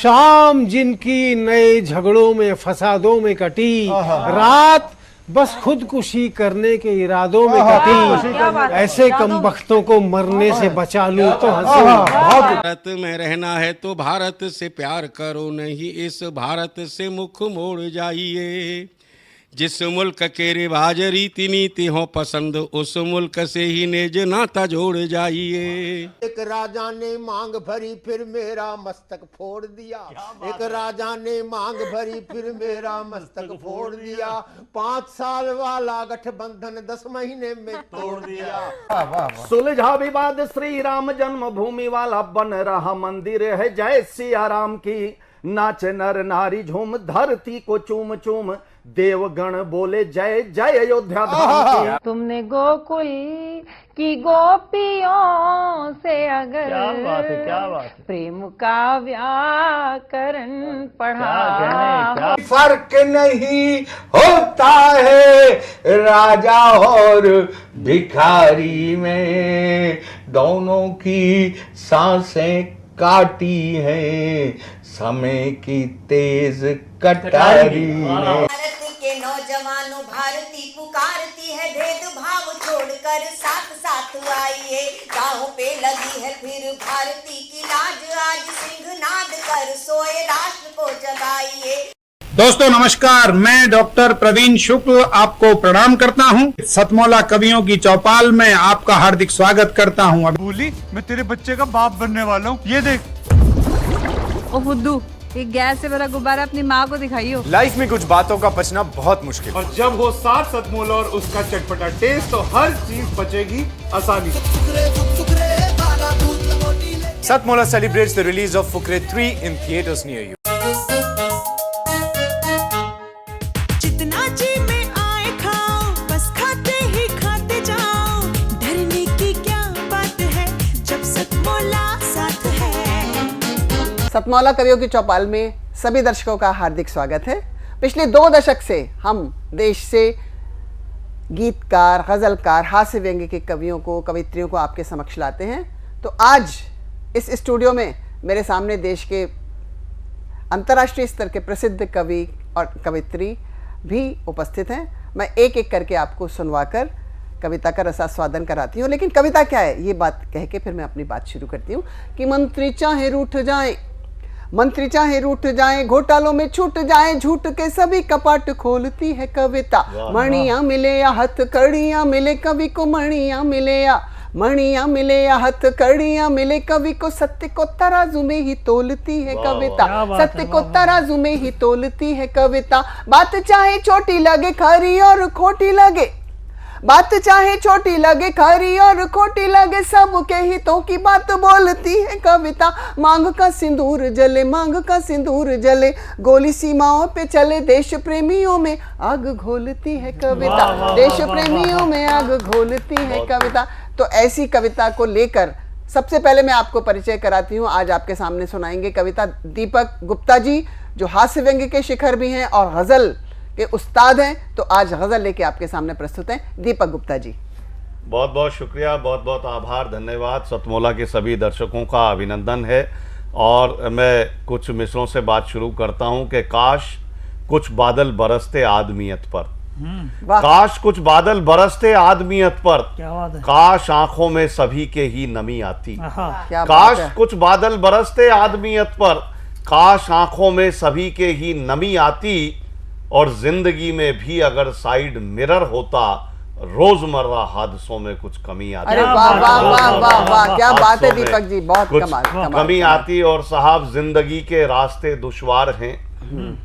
शाम जिनकी नए झगड़ों में फसादों में कटी, रात बस खुदकुशी करने के इरादों में कटी, ऐसे कमबख्तों को मरने से बचा लूं तो हंसूं। भारत में रहना है तो भारत से प्यार करो, नहीं इस भारत से मुख मोड़ जाइए। जिस मुल्क के रिवाज रीति नीति हो पसंद, उस मुल्क से ही नेज नाता जोड़ जाइए। एक राजा ने मांग भरी फिर मेरा मस्तक फोड़ दिया, एक राजा ने मांग भरी फिर मेरा मस्तक फोड़ दिया। 5 साल वाला गठबंधन 10 महीने में तोड़ दिया। सुलझा विवाद श्री राम जन्मभूमि वाला, बन रहा मंदिर है जय सिया राम की। नाच नर नारी झूम धरती को चूम चूम, देवगण बोले जय जय अयोध्या धाम की। तुमने गोकुल की गोपियों से अगर क्या बात है। प्रेम का व्याकरण पढ़ा, फर्क नहीं होता है राजा और भिखारी में, दोनों की सांसें काटी हैं समय की तेज कटारी ने। भारत के नौजवानों भारती पुकारती है, भेदभाव छोड़कर साथ साथ आइए। गाँव पे लगी है फिर भारती की लाज, आज सिंहनाद कर सोए राष्ट्र को जगाइए। दोस्तों नमस्कार, मैं डॉक्टर प्रवीण शुक्ल आपको प्रणाम करता हूं। सतमौला कवियों की चौपाल में आपका हार्दिक स्वागत करता हूं। बोली मैं तेरे बच्चे का बाप बनने वाला हूं, ये देख। ओ फुद्दू, एक गैस से भरा गुब्बारा अपनी माँ को दिखाइयो। लाइफ में कुछ बातों का बचना बहुत मुश्किल, और जब हो साथ सतमौला और उसका चटपटा टेस्ट, तो हर चीज बचेगी आसानी से। सतमौला celebrates the release of Fukre 3 in theaters near you. जितना जी में आए खाओ, बस खाते ही खाते जाओ। डरने की क्या बात है जब सतमौला साथ है। सतमौला कवियों की चौपाल में सभी दर्शकों का हार्दिक स्वागत है। पिछले 2 दशक से हम देश से गीतकार, गजलकार, हास्य व्यंग्य के कवियों को, कवित्रियों को आपके समक्ष लाते हैं। तो आज इस स्टूडियो में मेरे सामने देश के अंतर्राष्ट्रीय स्तर के प्रसिद्ध कवि और कवित्री भी उपस्थित हैं। मैं एक एक करके आपको सुनवाकर कविता का रसास्वादन कराती हूँ। लेकिन कविता क्या है ये बात कह के फिर मैं अपनी बात शुरू करती हूँ कि मंत्री चाहे रूठ जाए, मंत्री चाहे रूठ जाए, घोटालों में छूट जाए, झूठ के सभी कपाट खोलती है कविता। मणियां मिले या हथकड़ियां मिले, कवि को मणियां मिले या मणियां मिले या हथकड़ियां मिले, कवि को सत्य को तराजू में ही तोलती है कविता। सत्य को तराजू में ही तोलती है कविता। बात चाहे छोटी लगे खरी और खोटी लगे, बात चाहे छोटी लगे खरी और खोटी लगे, सबके हितों की बात बोलती है कविता। मांग का सिंदूर जले, मांग का सिंदूर जले, गोली सीमाओं पे चले, देश प्रेमियों में आग घोलती है कविता। देश प्रेमियों में आग घोलती है कविता। तो ऐसी कविता को लेकर सबसे पहले मैं आपको परिचय कराती हूँ। आज आपके सामने सुनाएंगे कविता दीपक गुप्ता जी, जो हास्य व्यंग्य के शिखर भी हैं और गजल के उस्ताद हैं। तो आज गजल लेके आपके सामने प्रस्तुत हैं दीपक गुप्ता जी। बहुत बहुत शुक्रिया, बहुत बहुत आभार, धन्यवाद। सतमौला के सभी दर्शकों का अभिनंदन है। और मैं कुछ मिसरों से बात शुरू करता हूं कि काश कुछ बादल बरसते आदमियत पर, काश कुछ बादल बरसते आदमियत पर, काश आंखों में सभी के ही नमी आती। काश कुछ बादल बरसते आदमियत पर, काश आंखों में सभी के ही नमी आती, और जिंदगी में भी अगर साइड मिरर होता, रोजमर्रा हादसों में कुछ कमी आती। अरे वाह वाह वाह वाह वाह, क्या बात है दीपक जी, बहुत कमाल कमी आती। और साहब जिंदगी के रास्ते दुश्वार हैं,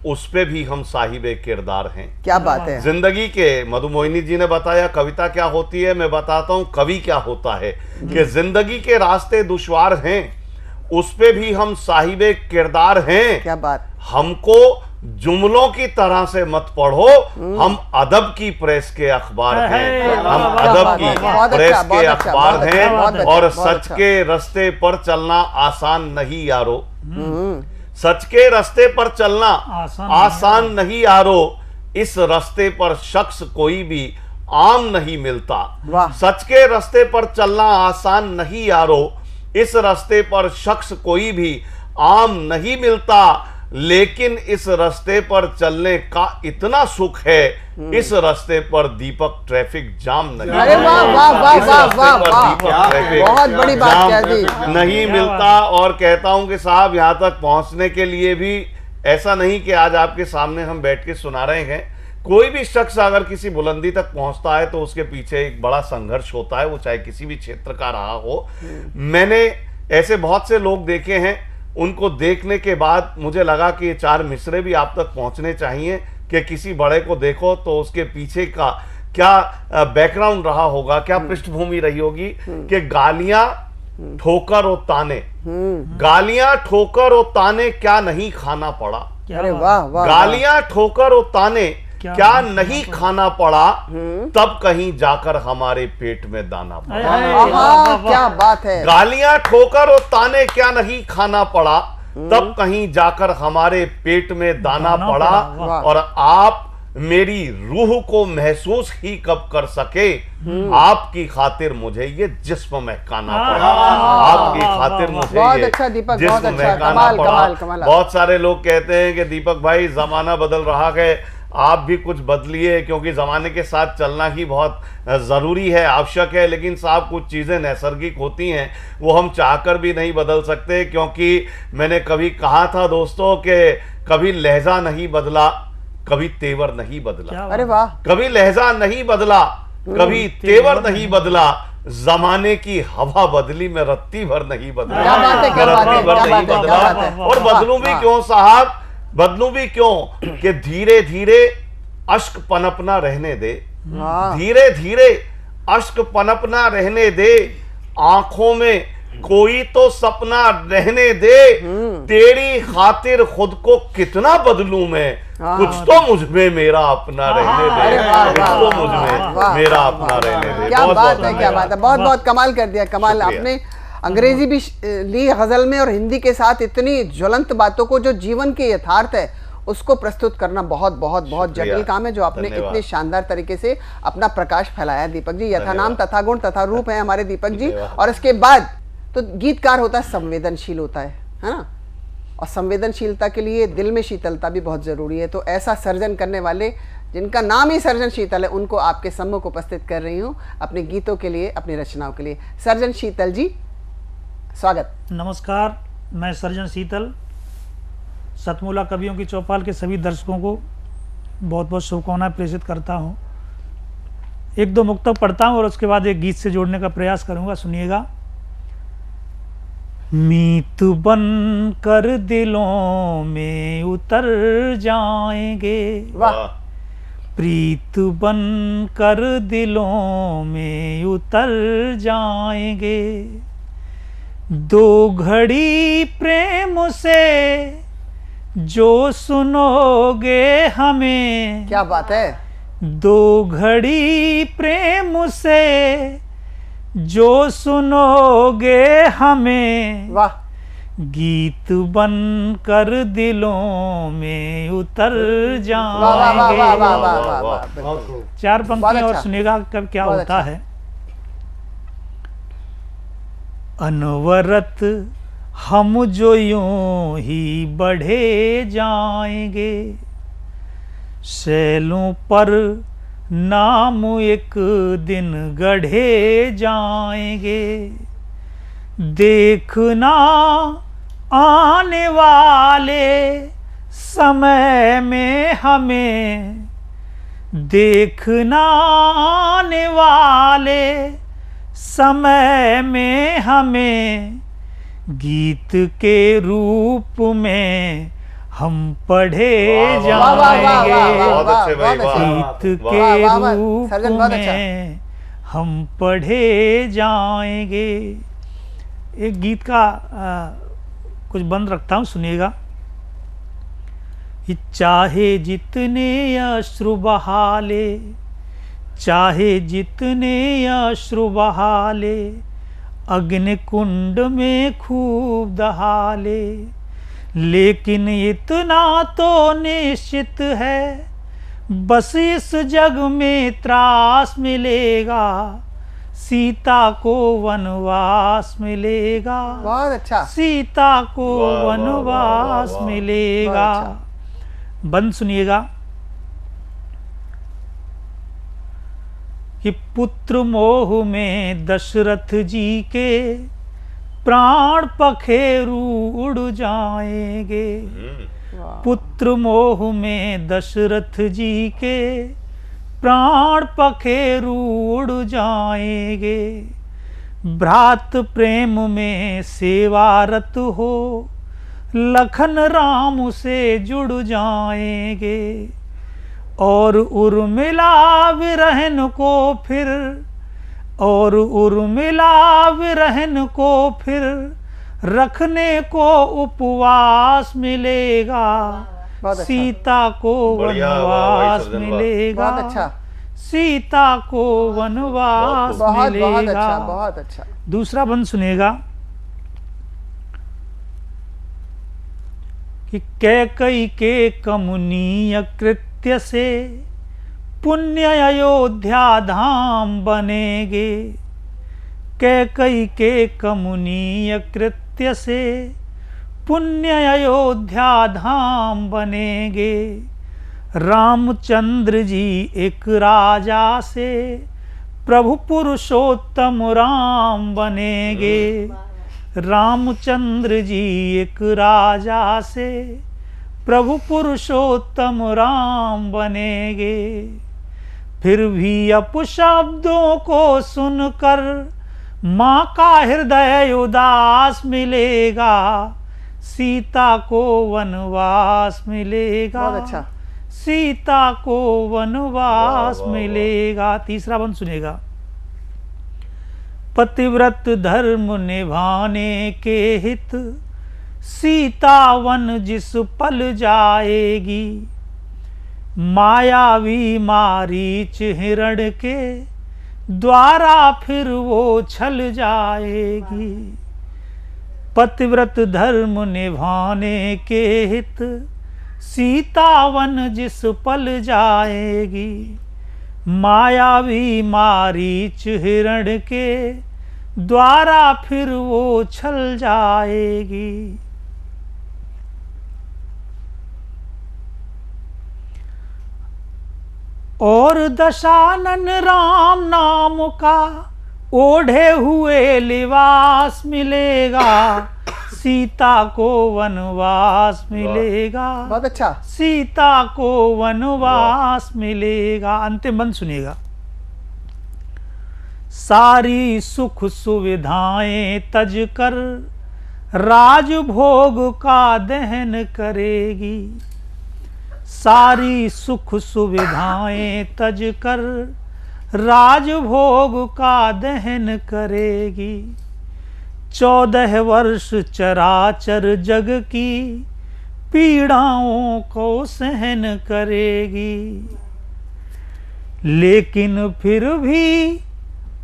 उस पे भी हम साहिबे किरदार हैं। क्या बात है। जिंदगी के, मधुमोहिनी जी ने बताया कविता क्या होती है, मैं बताता हूँ कवि क्या होता है। कि जिंदगी के रास्ते दुश्वार हैं, उस पे भी हम साहिबे किरदार हैं। क्या बात। हमको जुमलों की तरह से मत पढ़ो, हम अदब की प्रेस के अखबार हैं। हम अदब की प्रेस के अखबार हैं। और सच के रास्ते पर चलना आसान नहीं यारो, सच के रास्ते पर चलना आसान नहीं यारो, इस रास्ते पर शख्स कोई भी आम नहीं मिलता। सच के रास्ते पर चलना आसान नहीं यारो, इस रास्ते पर शख्स कोई भी आम नहीं मिलता, लेकिन इस रास्ते पर चलने का इतना सुख है, इस रास्ते पर दीपक ट्रैफिक जाम नहीं। अरे वाह वाह वाह इस वाह रास्ते वाह पर वाह, दीपक ट्रैफिक बहुत बड़ी बात जाम कह दी। नहीं मिलता। और कहता हूं कि साहब यहां तक पहुंचने के लिए भी ऐसा नहीं कि आज आपके सामने हम बैठ के सुना रहे हैं। कोई भी शख्स अगर किसी बुलंदी तक पहुंचता है तो उसके पीछे एक बड़ा संघर्ष होता है, वो चाहे किसी भी क्षेत्र का रहा हो। मैंने ऐसे बहुत से लोग देखे हैं, उनको देखने के बाद मुझे लगा कि ये 4 मिसरे भी आप तक पहुंचने चाहिए कि किसी बड़े को देखो तो उसके पीछे का क्या बैकग्राउंड रहा होगा, क्या पृष्ठभूमि रही होगी कि गालियां ठोकर और ताने, गालियां ठोकर और ताने क्या नहीं खाना पड़ा। अरे वाह वाह, गालियां ठोकर और ताने क्या नहीं खाना पड़ा, तब कहीं जाकर हमारे पेट में दाना पड़ा। आहा, क्या बात है। गालियां ठोकर और ताने क्या नहीं खाना पड़ा, तब कहीं जाकर हमारे पेट में दाना पड़ा। और आप मेरी रूह को महसूस ही कब कर सके, आपकी खातिर मुझे ये जिस्म महकाना पड़ा, आपकी खातिर मुझे बहुत ये अच्छा दीपक, बहुत जिस्म अच्छा, महकाना कमाल पड़ा। कमाल कमाल। बहुत सारे लोग कहते हैं कि दीपक भाई जमाना बदल रहा है, आप भी कुछ बदलिए, क्योंकि जमाने के साथ चलना ही बहुत जरूरी है, आवश्यक है। लेकिन साहब कुछ चीजें नैसर्गिक होती हैं, वो हम चाहकर भी नहीं बदल सकते। क्योंकि मैंने कभी कहा था दोस्तों कि कभी लहजा नहीं बदला, कभी तेवर नहीं बदला। अरे वाह, कभी लहजा नहीं बदला, कभी तेवर नहीं बदला, जमाने की हवा बदली में रत्ती भर नहीं बदला। क्या बात है, क्या बात है, रत्ती भर क्या नहीं बात है, बदला। क्या बात है। और बदलूं भी क्यों साहब, बदलूं भी क्यों कि धीरे धीरे अश्क पनपना रहने दे, धीरे धीरे अश्क पनपना रहने दे, आंखों में कोई तो सपना रहने दे, तेरी खातिर खुद को कितना बदलूं मैं, कुछ तो मुझ में मेरा अपना रहने दे, कुछ तो मुझ में मेरा अपना रहने दे। क्या बात है, क्या बात है, बहुत बहुत कमाल कर दिया, कमाल। आपने अंग्रेजी भी ली गजल में और हिंदी के साथ इतनी ज्वलंत बातों को, जो जीवन के यथार्थ है, उसको प्रस्तुत करना बहुत बहुत बहुत जटिल काम है, जो आपने इतने शानदार तरीके से अपना प्रकाश फैलाया दीपक जी। यथा नाम तथा गुण तथा रूप है हमारे दीपक जी। और इसके बाद तो गीतकार होता है संवेदनशील होता है ना, और संवेदनशीलता के लिए दिल में शीतलता भी बहुत जरूरी है। तो ऐसा सर्जन करने वाले, जिनका नाम ही सर्जन शीतल है, उनको आपके सम्मुख उपस्थित कर रही हूँ अपने गीतों के लिए, अपनी रचनाओं के लिए। सर्जन शीतल जी, स्वागत। नमस्कार, मैं सर्जन शीतल सतमूला कवियों की चौपाल के सभी दर्शकों को बहुत बहुत शुभकामनाएं प्रेषित करता हूं। 1-2 मुक्तक पढ़ता हूं और उसके बाद एक गीत से जोड़ने का प्रयास करूंगा, सुनिएगा। मीत बन कर दिलों में उतर जाएंगे, वाह। प्रीत बन कर दिलों में उतर जाएंगे, 2 घड़ी प्रेम से जो सुनोगे हमें। क्या बात है। 2 घड़ी प्रेम से जो सुनोगे हमें, वाह। गीत बन कर दिलों में उतर जाएंगे। वाह वाह वाह वाह वाह वाह वाह। 4 पंक्तियां और सुनिएगा कब क्या होता है। अनवरत हम जो यूं ही बढ़े जाएंगे, शैलों पर नाम एक दिन गढ़े जाएंगे, देखना आने वाले समय में हमें, देखना आने वाले समय में हमें, गीत के रूप में हम पढ़े जाएंगे, गीत के रूप में हम पढ़े जाएंगे। एक गीत का कुछ बंद रखता हूँ, सुनिएगा। चाहे जितने अश्रु बहा ले, चाहे जितने अश्रु बहा ले, अग्नि कुंड में खूब दहा ले, लेकिन इतना तो निश्चित है, बस इस जग में त्रास मिलेगा, सीता को वनवास मिलेगा। बहुत अच्छा। सीता को वनवास मिलेगा। बंद सुनिएगा कि पुत्र मोह में दशरथ जी के प्राण पखेरु उड़ जाएंगे। पुत्र मोह में दशरथ जी के प्राण पखेरु उड़ जाएंगे। भ्रात प्रेम में सेवारत हो लखन राम से जुड़ जाएंगे। और उर्मिला विरहन को फिर, और उर्मिला विरहन को फिर रखने को उपवास मिलेगा। सीता को वनवास मिलेगा। बहुत अच्छा। सीता को वनवास मिलेगा। बहुत अच्छा, बहुत अच्छा। दूसरा बंद सुनेगा कि कैकई के कमनीय कृत्य से पुण्य अयोध्या धाम बनेगे। कैकई के कमनीय कृत्य से पुण्य अयोध्या धाम बनेगे। रामचंद्र जी एक राजा से प्रभु पुरुषोत्तम राम बनेगे। रामचंद्र जी एक राजा से प्रभु पुरुषोत्तम राम बनेगे। फिर भी अपशब्दों को सुनकर माँ का हृदय उदास मिलेगा। सीता को वनवास मिलेगा। बहुत अच्छा। सीता को वनवास मिलेगा। तीसरा बंद सुनेगा। पतिव्रत धर्म निभाने के हित सीता वन जिस पल जाएगी। मायावी मारीच हिरण के द्वारा फिर वो छल जाएगी। पतिव्रत धर्म निभाने के हित सीता वन जिस पल जाएगी। मायावी मारीच हिरण के द्वारा फिर वो छल जाएगी। और दशानन राम नाम का ओढ़े हुए लिबास मिलेगा। सीता को वनवास मिलेगा। बहुत अच्छा। सीता को वनवास मिलेगा। अंतिम बंद सुनिएगा। सारी सुख सुविधाएं तज कर राजभोग का दहन करेगी। सारी सुख सुविधाएं तज कर राजभोग का दहन करेगी। 14 वर्ष चराचर जग की पीड़ाओं को सहन करेगी। लेकिन फिर भी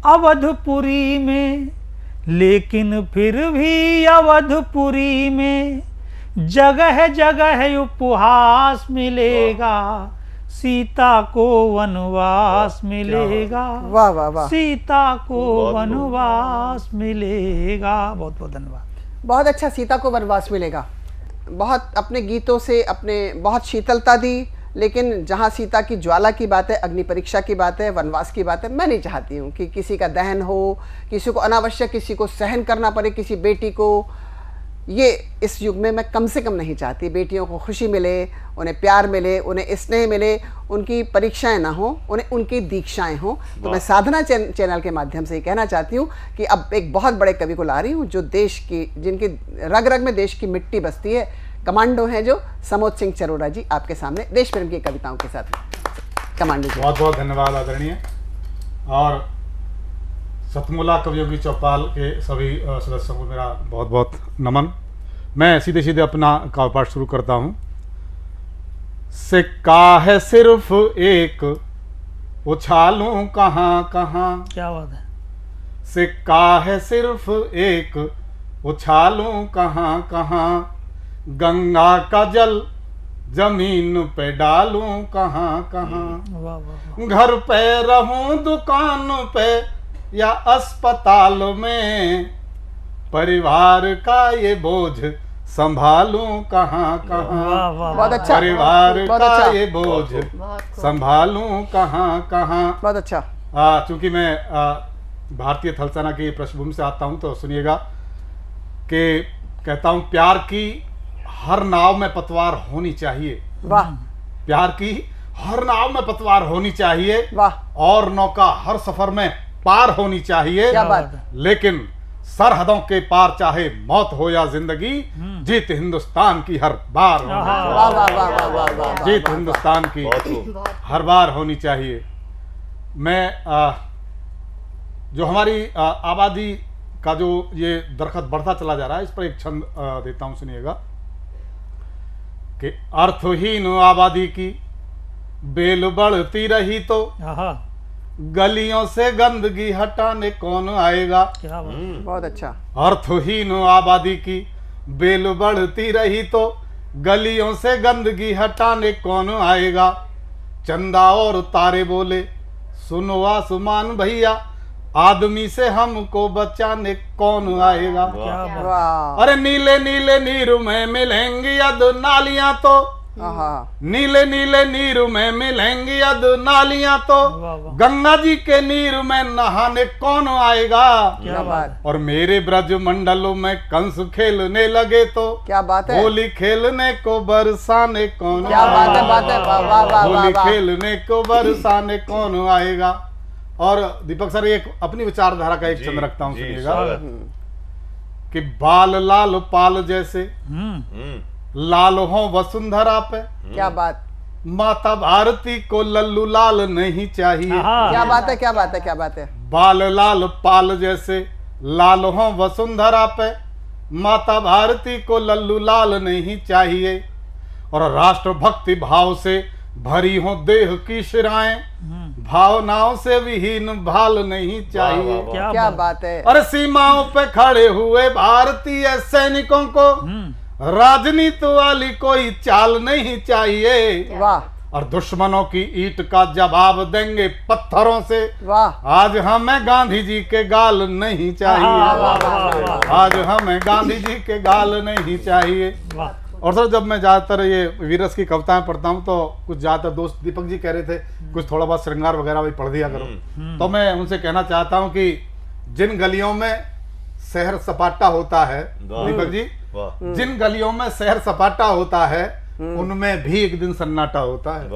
अवधपुरी में, लेकिन फिर भी अवधपुरी में जगह जगह उपहास मिलेगा। सीता को वनवास मिलेगा। वाह वाह वाह। सीता को वनवास मिलेगा। बहुत बहुत धन्यवाद। बहुत अच्छा। सीता को वनवास मिलेगा। बहुत अपने गीतों से अपने बहुत शीतलता दी, लेकिन जहाँ सीता की ज्वाला की बात है, अग्नि परीक्षा की बात है, वनवास की बात है, मैं नहीं चाहती हूँ कि किसी का दहन हो, किसी को अनावश्यक किसी को सहन करना पड़े, किसी बेटी को। ये इस युग में मैं कम से कम नहीं चाहती। बेटियों को खुशी मिले, उन्हें प्यार मिले, उन्हें स्नेह मिले, उनकी परीक्षाएं ना हो, उन्हें उनकी दीक्षाएं हो। तो मैं साधना चैनल के माध्यम से ये कहना चाहती हूँ कि अब एक बहुत बड़े कवि को ला रही हूँ जो देश की, जिनकी रग रग में देश की मिट्टी बसती है। कमांडो हैं जो समोद सिंह चरोड़ा जी आपके सामने देश प्रेम की कविताओं के साथ। कमांडो जी बहुत बहुत धन्यवाद आदरणीय। और सतमोला कवियों की चौपाल के सभी सदस्यों को मेरा बहुत बहुत नमन। मैं सीधे सीधे अपना काव्य पाठ शुरू करता हूँ। सिक्का है सिर्फ एक, उछालूं कहाँ कहाँ। क्या बात है। सिक्का है सिर्फ एक, उछालूं कहाँ कहाँ। गंगा का जल जमीन पे डालूं कहाँ कहाँ। घर पे रहूं दुकान पे या अस्पताल में, परिवार का ये बोझ संभालूं कहाँ कहाँ, बहुत अच्छा, परिवार बहुत का अच्छा। ये बोझ संभालूं कहाँ कहाँ। बहुत अच्छा। चूंकि मैं भारतीय थल सेना की पृष्ठभूमि से आता हूं तो सुनिएगा कि कहता हूं प्यार की हर नाव में पतवार होनी चाहिए। वाह। प्यार की हर नाव में पतवार होनी चाहिए। वाह। और नौका हर सफर में पार होनी चाहिए। क्या बात। लेकिन सरहदों के पार चाहे मौत हो या जिंदगी, जीत हिंदुस्तान की हर बार होनी चाहिए। वाह वाह वाह वाह वाह वाह। जीत हिंदुस्तान की हर बार होनी चाहिए। मैं जो हमारी आबादी का जो ये दरख्त बढ़ता चला जा रहा है, इस पर एक छंद देता हूं, सुनिएगा कि अर्थहीन आबादी की बेल बढ़ती रही तो गलियों से गंदगी हटाने कौन आएगा। बहुत अच्छा। अर्थहीन आबादी की बेल बढ़ती रही तो गलियों से गंदगी हटाने कौन आएगा। चंदा और तारे बोले सुनो आसमान भैया, आदमी से हमको बचाने कौन आएगा। अरे नीले नीले नीर में मिलेंगी अद नालियां तो, नीले नीले नीर में मिलेंगी अद नालियां तो, गंगा जी के नीर में नहाने कौन आएगा। क्या बात। और मेरे ब्रज मंडलों में कंस खेलने लगे तो, क्या बात है। होली खेलने को बरसाने कौन क्या बात है, बात है। वाह वाह वाह होली वाह। खेलने को बरसाने कौन आएगा। और दीपक सर एक अपनी विचारधारा का एक छंद रखता हूं, सुनिएगा कि बाल लाल पाल जैसे लाल हो वसुंधरा पे, क्या बात। माता भारती को लल्लू लाल नहीं चाहिए। क्या बात है, क्या बात है, क्या बात है। बाल लाल पाल जैसे लाल हो वसुंधरा पे, माता भारती को लल्लू लाल नहीं चाहिए। और राष्ट्रभक्ति भाव से भरी हो देह की शिराएं, भावनाओं से विहीन भाल नहीं चाहिए। क्या बात है। अरे सीमाओं पे खड़े हुए भारतीय सैनिकों को राजनीति वाली कोई चाल नहीं चाहिए। वाह। और दुश्मनों की ईंट का जवाब देंगे पत्थरों से। वाह। आज हमें गांधी जी के गाल नहीं चाहिए। आज हमें गांधी जी के गाल नहीं चाहिए। और सर जब मैं ज्यादातर ये वीरस की कविताएं पढ़ता हूँ तो कुछ ज्यादातर दोस्त दीपक जी कह रहे थे कुछ थोड़ा बहुत श्रृंगार वगैरह भी पढ़ दिया करो, तो मैं उनसे कहना चाहता हूँ कि जिन गलियों में शहर सपाटा होता है, दीपक जी, जिन गलियों में शहर सपाटा होता है उनमें भी एक दिन सन्नाटा होता है।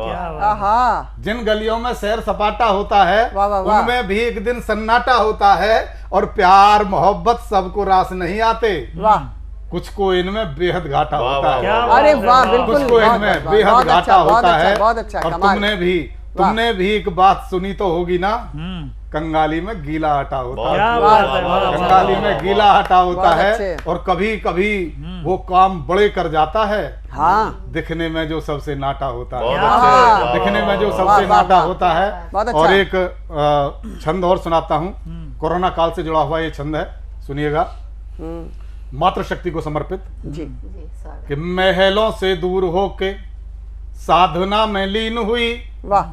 जिन गलियों में शहर सपाटा होता है उनमें भी एक दिन सन्नाटा होता है। और प्यार मोहब्बत सबको रास नहीं आते, कुछ को इनमें बेहद घाटा होता है। अरे वाह, बिल्कुल। कुछ को इनमें बेहद घाटा होता है। बहुत अच्छा। और तुमने भी एक बात सुनी तो होगी ना, कंगाली में गीला आटा होता है। कंगाली में गीला आटा होता है। और कभी कभी वो काम बड़े कर जाता है। हाँ। दिखने में जो सबसे नाटा होता है, दिखने में जो सबसे नाटा होता है। और एक छंद और सुनाता हूँ, कोरोना काल से जुड़ा हुआ ये छंद है, सुनिएगा। मातृशक्ति को समर्पित जी। कि महलों से दूर होके साधना में लीन हुई, वाह,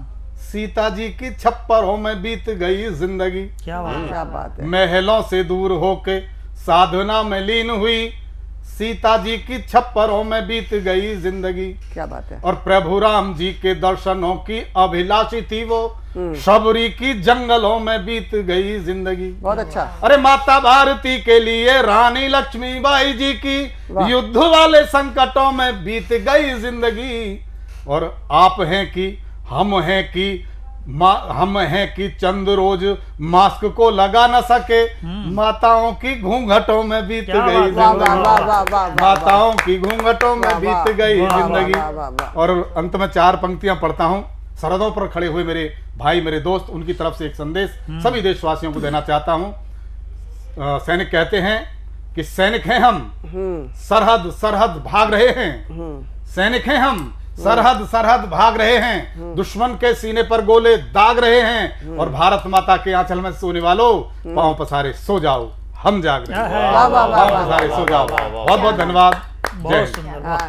सीता जी की छप्परों में बीत गई जिंदगी। क्या बात है। महलों से दूर होके साधना में लीन हुई, सीता जी की छप्परों में बीत गई जिंदगी। क्या बात है। और प्रभु राम जी के दर्शनों की अभिलाषी थी वो, शबरी की जंगलों में बीत गई जिंदगी। बहुत अच्छा। अरे माता भारती के लिए रानी लक्ष्मीबाई जी की युद्ध वाले संकटों में बीत गई जिंदगी। और आप हैं कि हम हैं कि चंद रोज मास्क को लगा न सके, माताओं की घूंघटों में बीत गई जिंदगी। माताओं की घूंघटों में बीत गई जिंदगी। और अंत में 4 पंक्तियां पढ़ता हूं। सरहदों पर खड़े हुए मेरे भाई, मेरे दोस्त, उनकी तरफ से एक संदेश सभी देशवासियों को देना चाहता हूं। सैनिक कहते हैं कि सैनिक हैं हम, सरहद सरहद भाग रहे हैं। सैनिक हैं हम, सरहद सरहद भाग रहे हैं, दुश्मन के सीने पर गोले दाग रहे हैं। और भारत माता के आंचल में सोने वालों, पांव पसारे सो जाओ, हम जाग रहे हैं। पांव पसारे सो जाओ। बहुत बहुत धन्यवाद। जय हिंद।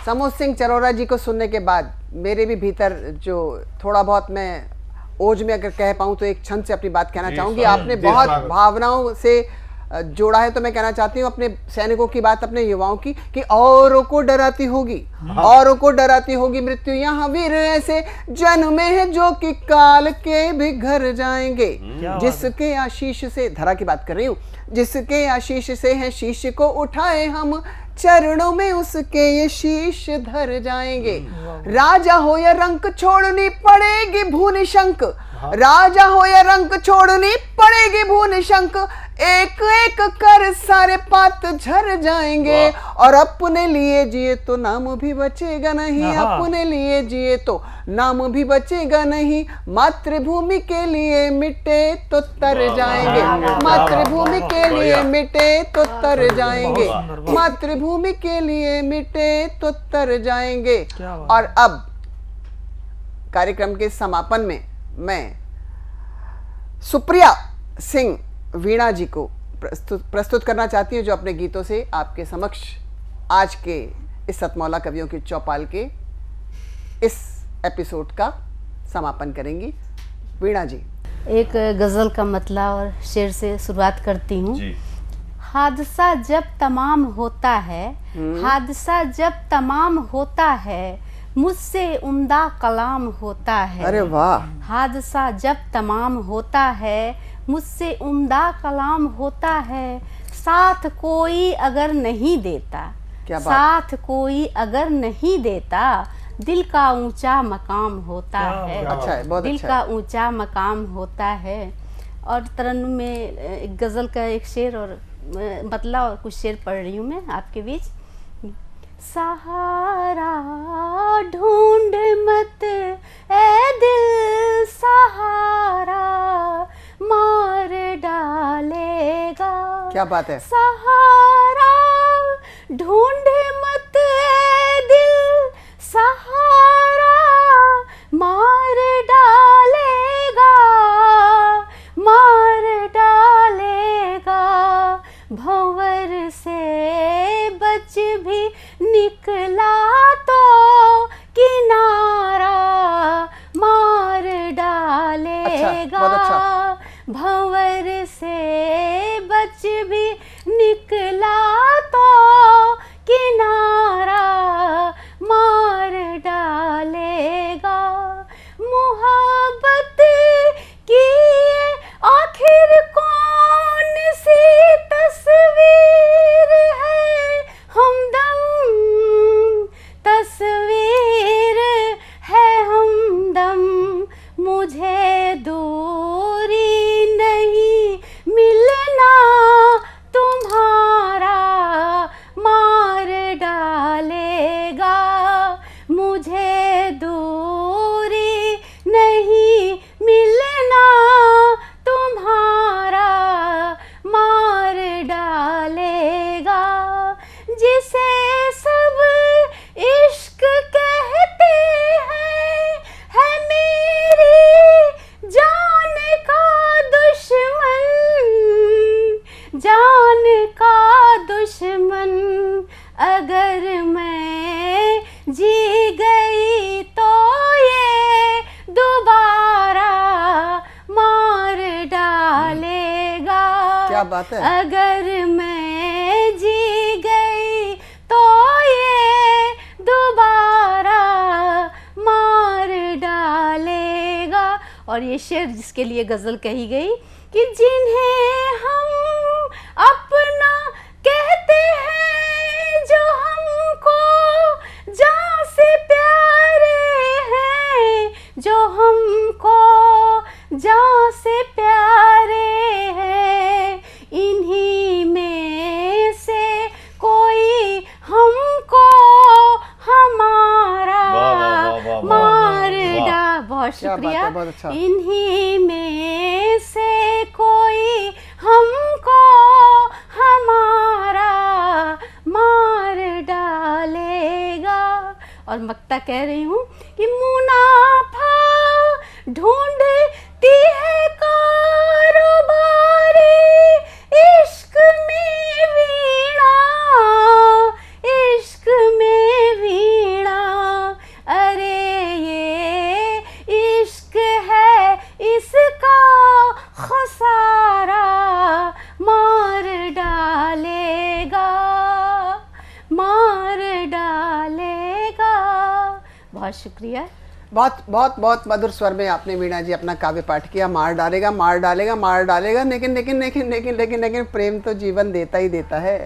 समूह सिंह चरोरा जी को सुनने के बाद मेरे भी भीतर जो थोड़ा बहुत मैं ओज में अगर कह पाऊं तो एक छंद से अपनी बात कहना चाहूंगी। आपने जी, बहुत स्वागत। भावनाओं से जोड़ा है, तो मैं कहना चाहती हूँ अपने सैनिकों की बात, अपने युवाओं की, कि औरों को डराती होगी, औरों को डराती होगी मृत्यु, यहाँ वीर ऐसे जन्मे हैं जो कि काल के भी घर जाएंगे, जिसके आशीष से, धरा की बात कर रही हूँ, जिसके आशीष से है शीश को उठाए हम, चरणों में उसके ये शीश धर जाएंगे। राजा हो या रंक छोड़नी पड़ेगी भूनि शंक, राजा हो या रंक छोड़नी पड़ेगी भूनि शंक, एक एक कर सारे पात झर जाएंगे। और अपने लिए जिए तो नाम भी बचेगा नहीं, अपने लिए जिए तो नाम भी बचेगा नहीं, मातृभूमि के लिए मिटे तो तर जाएंगे, मातृभूमि के लिए मिटे तो तर जाएंगे, मातृभूमि के लिए मिटे तो तर जाएंगे। और अब कार्यक्रम के समापन में मैं सुप्रिया सिंह वीणा जी को प्रस्तुत करना चाहती हूँ, जो अपने गीतों से आपके समक्ष आज के इस सतमौला कवियों की चौपाल के इस एपिसोड का समापन करेंगी। वीणा जी। एक गजल का मतला और शेर से शुरुआत करती हूँ। हादसा जब तमाम होता है, हादसा जब तमाम होता है, मुझसे उम्दा कलाम होता है। अरे वाह। हादसा जब तमाम होता है, मुझसे उम्दा कलाम होता है, साथ कोई अगर नहीं देता, क्या बात? साथ कोई अगर नहीं देता, दिल का ऊंचा मकाम होता है। अच्छा है, बहुत दिल अच्छा का ऊंचा मकाम होता है। और तरन्नुम में एक गजल का एक शेर और मतला और कुछ शेर पढ़ रही हूँ मैं आपके बीच। सहारा ढूंढ मत ए दिल, सहारा मार डालेगा। क्या बात है। सहारा ढूंढ मत ए दिल, सहारा मार डालेगा, मार डालेगा। भंवर से बच भी निकला तो किनारा मार डालेगा। अच्छा। भंवर से बच भी निकला तो किनारा मार डालेगा। मोहब्बत की आखिर कौन सी तस्वीर है, हमदम तस्वीर है हमदम। मुझे दूरी नहीं मिलना तुम्हारा मार डालेगा। मुझे दूरी नहीं मिलना तुम्हारा मार डालेगा। जिसे सब इश्क कहते हैं, है मेरी जान का दुश्मन, जान का दुश्मन। अगर मैं जी गई तो ये दोबारा मार डालेगा। क्या बात है। अगर मैं जी गई तो ये दोबारा मार डालेगा। और ये शेर जिसके लिए गजल कही गई कि जिन्हें हम अपना कहते हैं, जो हमको जान से प्यारे हैं, जो हमको जान से प्यारे हैं, इन्हीं में से कोई हमको हमारा मार डा। बहुत शुक्रिया। बहुत अच्छा। इन्हीं में से कोई हमको हमारा मार डालेगा। और मक्ता कह रही हूँ कि मुनाफा ढूंढती है कारोबारी, इश्क में वीणा, इश्क में वीणा। अरे ये इश्क है बहुत शुक्रिया। बहुत बहुत बहुत मधुर स्वर में आपने वीणा जी अपना काव्य पाठ किया। मार डालेगा मार डालेगा मार डालेगा, लेकिन लेकिन लेकिन लेकिन लेकिन लेकिन प्रेम तो जीवन देता ही देता है,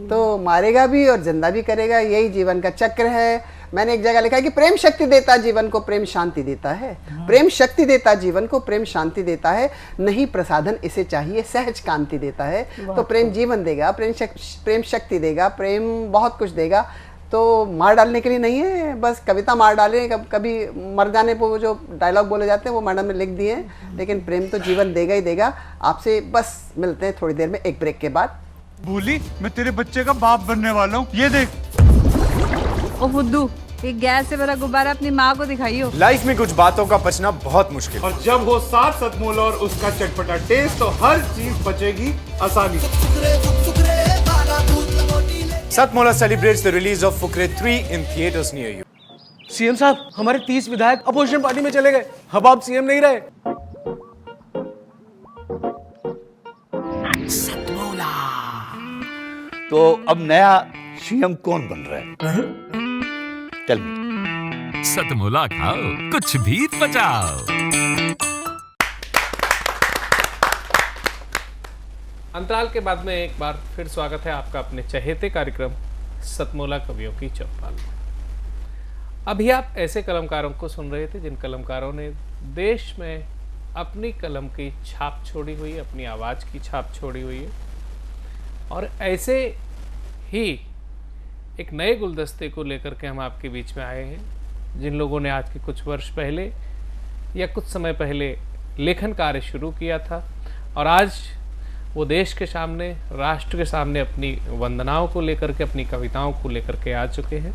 तो मारेगा भी और जिंदा भी करेगा, यही जीवन का चक्र है। मैंने एक जगह लिखा है कि प्रेम शक्ति देता जीवन को, प्रेम शांति देता है। प्रेम शक्ति देता जीवन को, प्रेम शांति देता है, नहीं प्रसाधन इसे चाहिए, सहज कांति देता है। तो प्रेम जीवन देगा, प्रेम शक्ति देगा, प्रेम बहुत कुछ देगा। तो मार डालने के लिए नहीं है, बस कविता मार डाले, कभी मर जाने पर वो जो डायलॉग बोले जाते हैं वो मैडम ने लिख दिए हैं, लेकिन प्रेम तो जीवन देगा ही देगा। आपसे बस मिलते हैं थोड़ी देर में एक ब्रेक के बाद। बोली मैं तेरे बच्चे का बाप बनने वाला हूँ, ये देख। ओ फुद्दू, एक गैस से भरा गुब्बारा अपनी माँ को दिखाइयो। लाइफ में कुछ बातों का बचना बहुत मुश्किल, और जब हो साथ सतमोला और उसका चटपटा टेस्ट, तो हर चीज बचेगी आसानी से। Satmola celebrates the release of Fukre 3 in theaters near you. CM साहब, हमारे 30 विधायक अपोजिशन पार्टी में चले गए, अब आप सीएम नहीं रहे। सतमोला। तो अब नया सीएम कौन बन रहा है? चल सतमोला खाओ, कुछ भी बचाओ। अंतराल के बाद में एक बार फिर स्वागत है आपका अपने चहेते कार्यक्रम सतमोला कवियों की चौपाल में। अभी आप ऐसे कलमकारों को सुन रहे थे जिन कलमकारों ने देश में अपनी कलम की छाप छोड़ी हुई है, अपनी आवाज़ की छाप छोड़ी हुई है। और ऐसे ही एक नए गुलदस्ते को लेकर के हम आपके बीच में आए हैं, जिन लोगों ने आज के कुछ वर्ष पहले या कुछ समय पहले लेखन कार्य शुरू किया था, और आज वो देश के सामने, राष्ट्र के सामने अपनी वंदनाओं को लेकर के, अपनी कविताओं को लेकर के आ चुके हैं।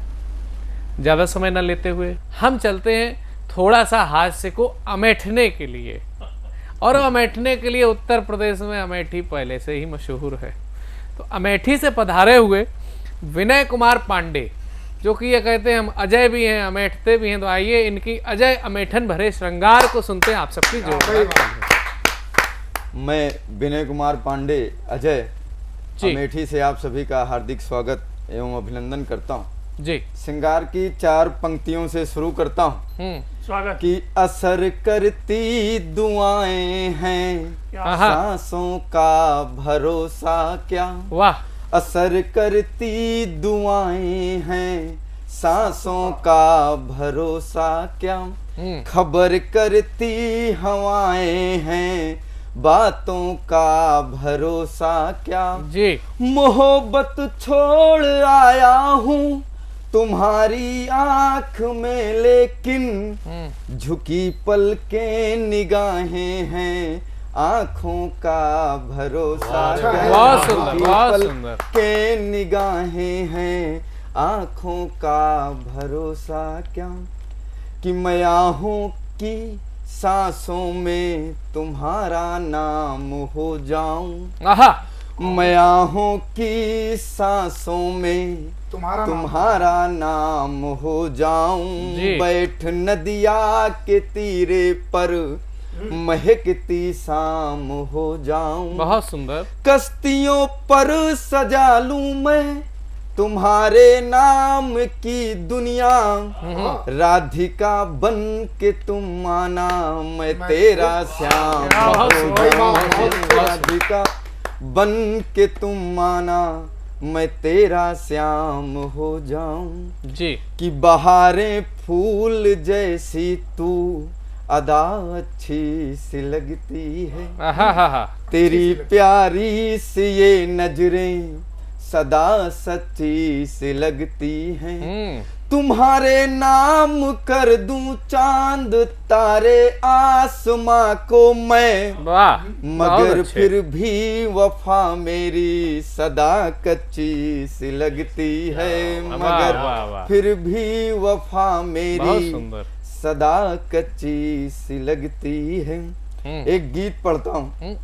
ज़्यादा समय न लेते हुए हम चलते हैं थोड़ा सा हास्य को अमेठने के लिए, और अमेठने के लिए उत्तर प्रदेश में अमेठी पहले से ही मशहूर है। तो अमेठी से पधारे हुए विनय कुमार पांडे, जो कि ये कहते हैं हम अजय भी हैं, अमेठते भी हैं, तो आइए इनकी अजय अमेठन भरे श्रृंगार को सुनते हैं आप सबकी जोरदार। मैं विनय कुमार पांडे अजय अमेठी से आप सभी का हार्दिक स्वागत एवं अभिनंदन करता हूँ जी। श्रृंगार की 4 पंक्तियों से शुरू करता हूँ स्वागत। कि असर करती दुआएं हैं, सांसों का भरोसा क्या। वाह। असर करती दुआएं हैं, सांसों का भरोसा क्या। खबर करती हवाएं हैं, बातों का भरोसा क्या। जी। मोहब्बत छोड़ आया हूँ तुम्हारी आंख में, लेकिन झुकी पलकें निगाहें हैं, आंखों का भरोसा क्या। बहुत सुंदर, बहुत सुंदर। के निगाहें हैं, आंखों का भरोसा क्या। कि मैं आहूं की सांसों में तुम्हारा नाम हो जाऊं। मैं आहूं की सांसों में तुम्हारा नाम हो जाऊं। बैठ नदिया के तीरे पर महकती शाम हो जाऊं। बहुत सुंदर। कश्तियों पर सजा लूं मैं तुम्हारे नाम की दुनिया। राधिका बन के तुम आना, मैं तेरा श्याम हो जाऊं। राधिका बन के तुम आना, मैं तेरा श्याम हो जाऊं। जी। कि बहारें फूल जैसी तू अदा अच्छी सी लगती है। तेरी प्यारी सी ये नजरें सदा सच्ची सी लगती हैं। तुम्हारे नाम कर दूं चांद तारे आसमां को मैं। मगर फिर भी वफा मेरी सदा कच्ची सी लगती है। मगर फिर भी वफा मेरी सदा कच्ची सी लगती है। एक गीत पढ़ता हूँ।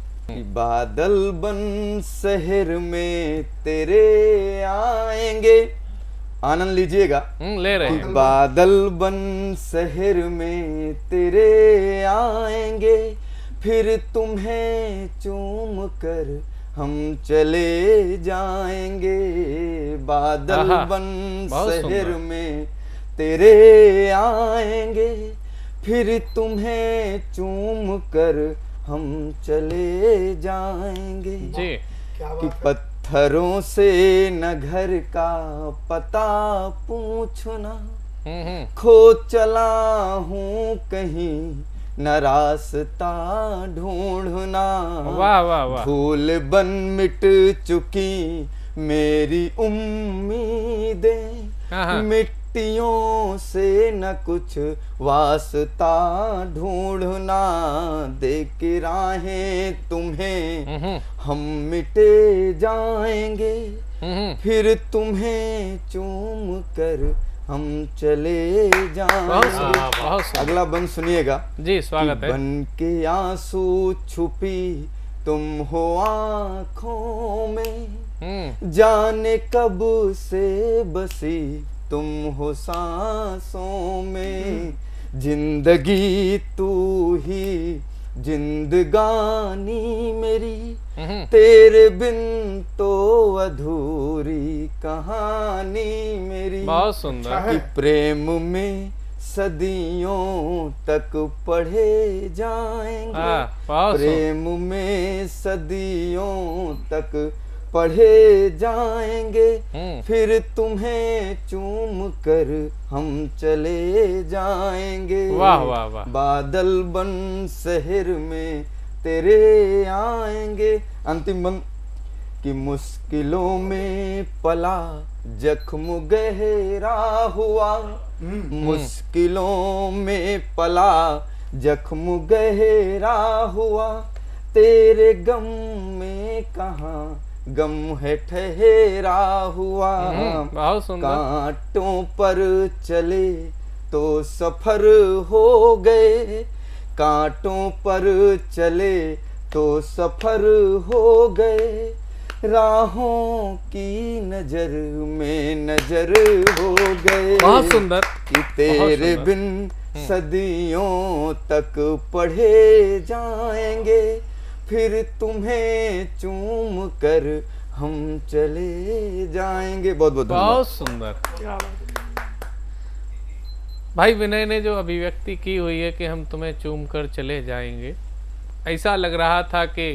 बादल बन शहर में तेरे आएंगे, आनंद लीजिएगा। ले रहे हैं। बादल बन शहर में तेरे आएंगे, फिर तुम्हें चूम कर हम चले जाएंगे। बादल बन शहर में तेरे आएंगे, फिर तुम्हें चूम कर हम चले जाएंगे जी। कि पत्थरों से न घर का पता पूछना, खो चला हूँ कहीं न रास्ता ढूंढना। वाह वाह वाह। भूल बन मिट चुकी मेरी उम्मीदें, मिट्टियों से न कुछ वास्ता ढूंढना। देख राहें तुम्हें हम मिटे जाएंगे, फिर तुम्हें चूम कर हम चले जाएंगे। अगला बंद सुनिएगा जी, स्वागत है। बन के आंसू छुपी तुम हो आँखों में, जाने कब से बसी तुम हो सांसों में। जिंदगी तू ही जिंदगानी मेरी, तेरे बिन तो अधूरी कहानी मेरी। बहुत सुंदर। कि प्रेम में सदियों तक पढ़े जाएंगे, प्रेम में सदियों तक पढ़े जाएंगे, फिर तुम्हें चूम कर हम चले जाएंगे। वाह वाह वाह। बादल बन शहर में तेरे आएंगे। अंतिम बंद कि मुश्किलों में पला जख्म गहरा हुआ, मुश्किलों में पला जख्म गहरा हुआ, तेरे गम में कहाँ गम है ठहरा हुआ। बहुत सुंदर। कांटों पर चले तो सफर हो गए, कांटों पर चले तो सफर हो गए, राहों की नजर में नजर हो गए। बहुत सुंदर। कि तेरे बिन सदियों तक पढ़े जाएंगे, फिर तुम्हें चूम कर हम चले जाएंगे। बहुत बहुत बहुत सुंदर। भाई विनय ने जो अभिव्यक्ति की हुई है कि हम तुम्हें चूम कर चले जाएंगे, ऐसा लग रहा था कि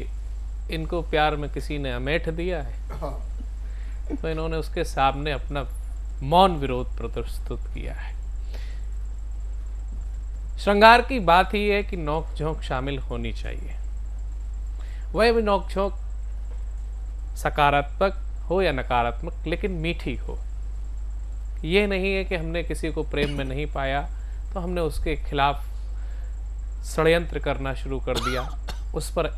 इनको प्यार में किसी ने अमेठ दिया है, तो इन्होंने उसके सामने अपना मौन विरोध प्रस्तुत किया है। श्रृंगार की बात ही है कि नोक झोंक शामिल होनी चाहिए। वह भी नोक झोंक सकारात्मक हो या नकारात्मक, लेकिन मीठी हो। ये नहीं है कि हमने किसी को प्रेम में नहीं पाया तो हमने उसके खिलाफ षड्यंत्र करना शुरू कर दिया, उस पर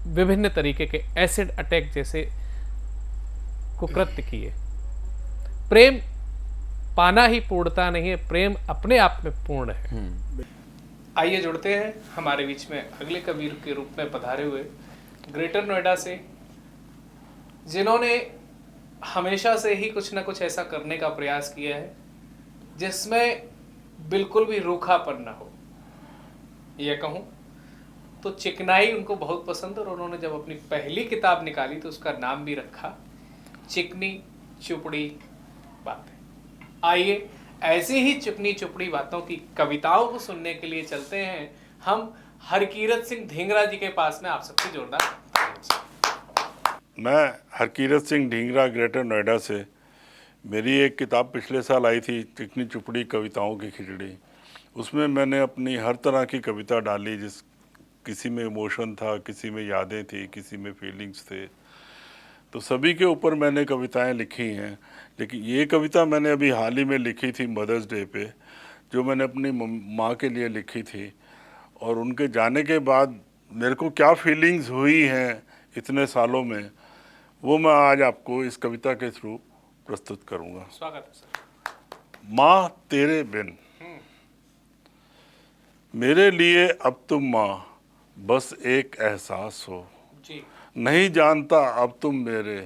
विभिन्न तरीके के एसिड अटैक जैसे कुकृत्य किए। प्रेम पाना ही पूर्णता नहीं है, प्रेम अपने आप में पूर्ण है। आइए जुड़ते हैं हमारे बीच में अगले कबीर के रूप में पधारे हुए ग्रेटर नोएडा से, जिन्होंने हमेशा से ही कुछ ना कुछ ऐसा करने का प्रयास किया है जिसमें बिल्कुल भी रूखापन ना हो। यह कहूँ तो चिकनाई उनको बहुत पसंद, और उन्होंने जब अपनी पहली किताब निकाली तो उसका नाम भी रखा चिकनी चुपड़ी बातें। आइए ऐसी ही चिकनी चुपड़ी बातों की कविताओं को सुनने के लिए चलते हैं हम हरकीरत सिंह ढींगरा जी के पास में। आप सबसे जोरदार। मैं हरकीरत सिंह ढींगरा ग्रेटर नोएडा से। मेरी एक किताब पिछले साल आई थी, चिकनी चुपड़ी कविताओं की खिचड़ी। उसमें मैंने अपनी हर तरह की कविता डाली, जिस किसी में इमोशन था, किसी में यादें थी, किसी में फीलिंग्स थे, तो सभी के ऊपर मैंने कविताएं लिखी हैं। लेकिन ये कविता मैंने अभी हाल ही में लिखी थी मदर्स डे पे, जो मैंने अपनी माँ के लिए लिखी थी, और उनके जाने के बाद मेरे को क्या फीलिंग्स हुई हैं इतने सालों में, वो मैं आज आपको इस कविता के थ्रू प्रस्तुत करूँगा। स्वागत है सर। माँ तेरे बिन। मेरे लिए अब तुम माँ बस एक एहसास हो जी। नहीं जानता अब तुम मेरे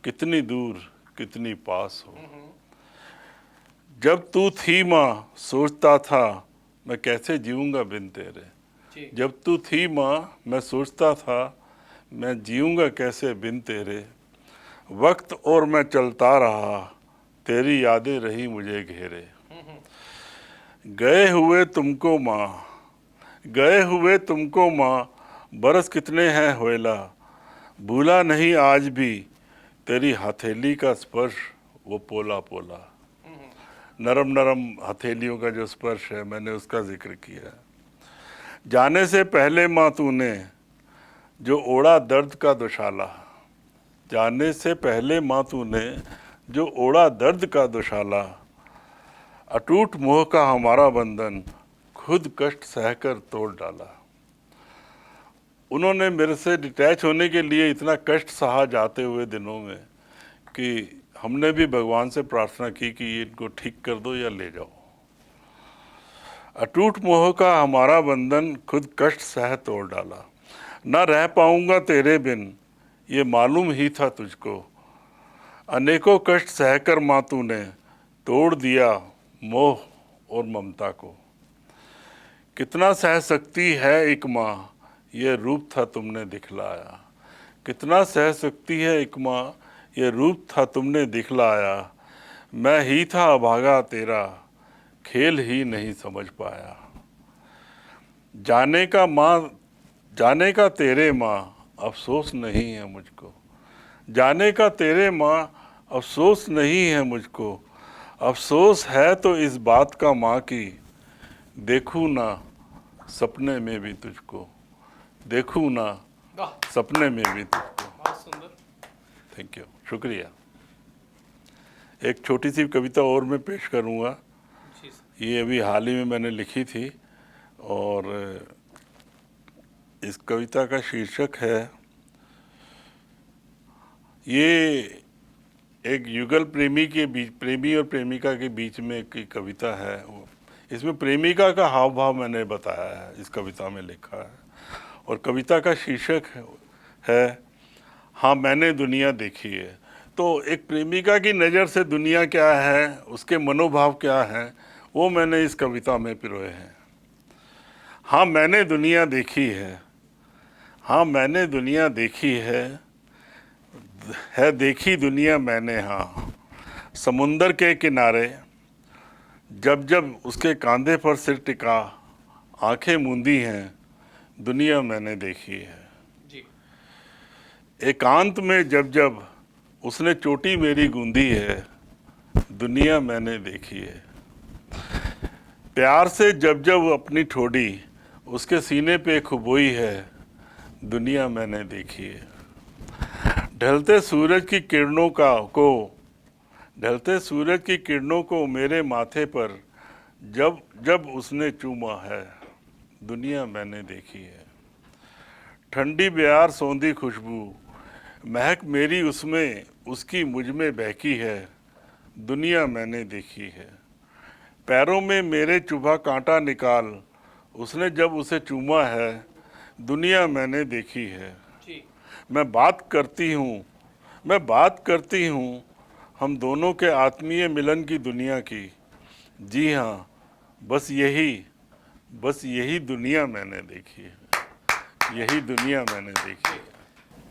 कितनी दूर कितनी पास हो। जब तू थी माँ सोचता था मैं कैसे जीऊंगा बिन तेरे। जब तू थी माँ मैं सोचता था मैं जीऊंगा कैसे बिन तेरे। वक्त और मैं चलता रहा तेरी यादें रही मुझे घेरे। गए हुए तुमको माँ, गए हुए तुमको माँ, बरस कितने हैं होएला, भूला नहीं आज भी तेरी हथेली का स्पर्श वो पोला पोला। नरम नरम हथेलियों का जो स्पर्श है, मैंने उसका जिक्र किया। जाने से पहले माँ तूने जो ओढ़ा दर्द का दुशाला, जाने से पहले माँ तूने जो ओढ़ा दर्द का दुशाला, अटूट मोह का हमारा बंधन खुद कष्ट सहकर तोड़ डाला। उन्होंने मेरे से डिटैच होने के लिए इतना कष्ट सहा जाते हुए दिनों में कि हमने भी भगवान से प्रार्थना की कि इनको ठीक कर दो या ले जाओ। अटूट मोह का हमारा बंधन खुद कष्ट सह तोड़ डाला, ना रह पाऊंगा तेरे बिन ये मालूम ही था तुझको, अनेकों कष्ट सहकर माँ तूने तोड़ दिया मोह और ममता को। कितना सह सकती है एक माँ ये रूप था तुमने दिखलाया, कितना सह सकती है एक माँ ये रूप था तुमने दिखलाया, मैं ही था अभागा तेरा खेल ही नहीं समझ पाया। जाने का माँ, जाने का तेरे माँ अफसोस नहीं है मुझको, जाने का तेरे माँ अफसोस नहीं है मुझको, अफसोस है तो इस बात का माँ की देखूँ ना सपने में भी तुझको, देखूँ ना सपने में भी तुझको। बहुत सुंदर, थैंक यू, शुक्रिया। एक छोटी सी कविता और मैं पेश करूँगा, ये अभी हाल ही में मैंने लिखी थी और इस कविता का शीर्षक है, ये एक युगल प्रेमी के बीच, प्रेमी और प्रेमिका के बीच में एक कविता है। इसमें प्रेमिका का हाव भाव मैंने बताया है, इस कविता में लिखा है। और कविता का शीर्षक है हाँ मैंने दुनिया देखी है। तो एक प्रेमिका की नज़र से दुनिया क्या है, उसके मनोभाव क्या हैं, वो मैंने इस कविता में पिरोए हैं। हाँ मैंने दुनिया देखी है, हाँ मैंने दुनिया देखी है देखी दुनिया मैंने। हाँ समुंदर के किनारे जब जब उसके कंधे पर सिर टिका, आंखें मूंदी हैं दुनिया मैंने देखी है। एकांत में जब जब उसने चोटी मेरी गूंदी है दुनिया मैंने देखी है। प्यार से जब जब अपनी ठोड़ी उसके सीने पे खुबोई है दुनिया मैंने देखी है। ढलते सूरज की किरणों को ढलते सूरज की किरणों को मेरे माथे पर जब जब उसने चूमा है दुनिया मैंने देखी है। ठंडी ब्यार सौंधी खुशबू महक मेरी उसमें उसकी मुझ में बहकी है दुनिया मैंने देखी है। पैरों में मेरे चुभा कांटा निकाल उसने जब उसे चूमा है दुनिया मैंने देखी है। मैं बात करती हूँ हम दोनों के आत्मीय मिलन की दुनिया की। जी हाँ बस यही दुनिया मैंने देखी है, यही दुनिया मैंने देखी है।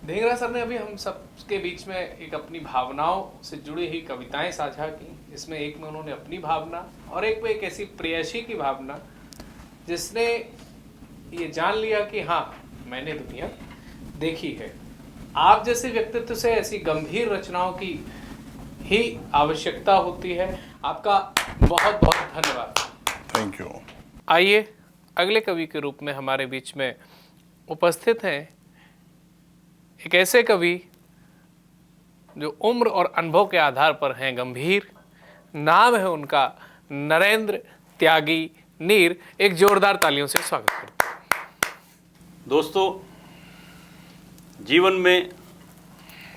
ढींगरा सर ने अभी हम सबके बीच में एक अपनी भावनाओं से जुड़ी हुई कविताएं साझा की, जिसमें एक में उन्होंने अपनी भावना और एक में एक ऐसी प्रेयसी की भावना जिसने ये जान लिया कि हाँ मैंने दुनिया देखी है। आप जैसे व्यक्तित्व से ऐसी गंभीर रचनाओं की ही आवश्यकता होती है। आपका बहुत बहुत धन्यवाद। Thank you. आइए अगले कवि के रूप में हमारे बीच में उपस्थित हैं एक ऐसे कवि जो उम्र और अनुभव के आधार पर हैं गंभीर। नाम है उनका नरेंद्र त्यागी नीर। एक जोरदार तालियों से स्वागत करते हैं। दोस्तों, जीवन में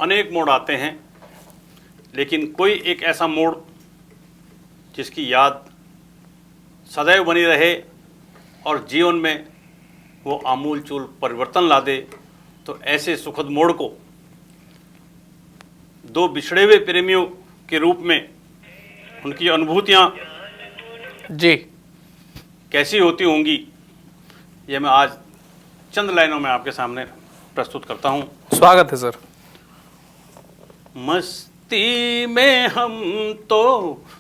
अनेक मोड़ आते हैं, लेकिन कोई एक ऐसा मोड़ जिसकी याद सदैव बनी रहे और जीवन में वो आमूल चूल परिवर्तन ला दे, तो ऐसे सुखद मोड़ को दो बिछड़े हुए प्रेमियों के रूप में उनकी अनुभूतियाँ जी कैसी होती होंगी, ये मैं आज चंद लाइनों में आपके सामने प्रस्तुत करता हूँ। स्वागत है सर। मस्ती मस्ती में हम तो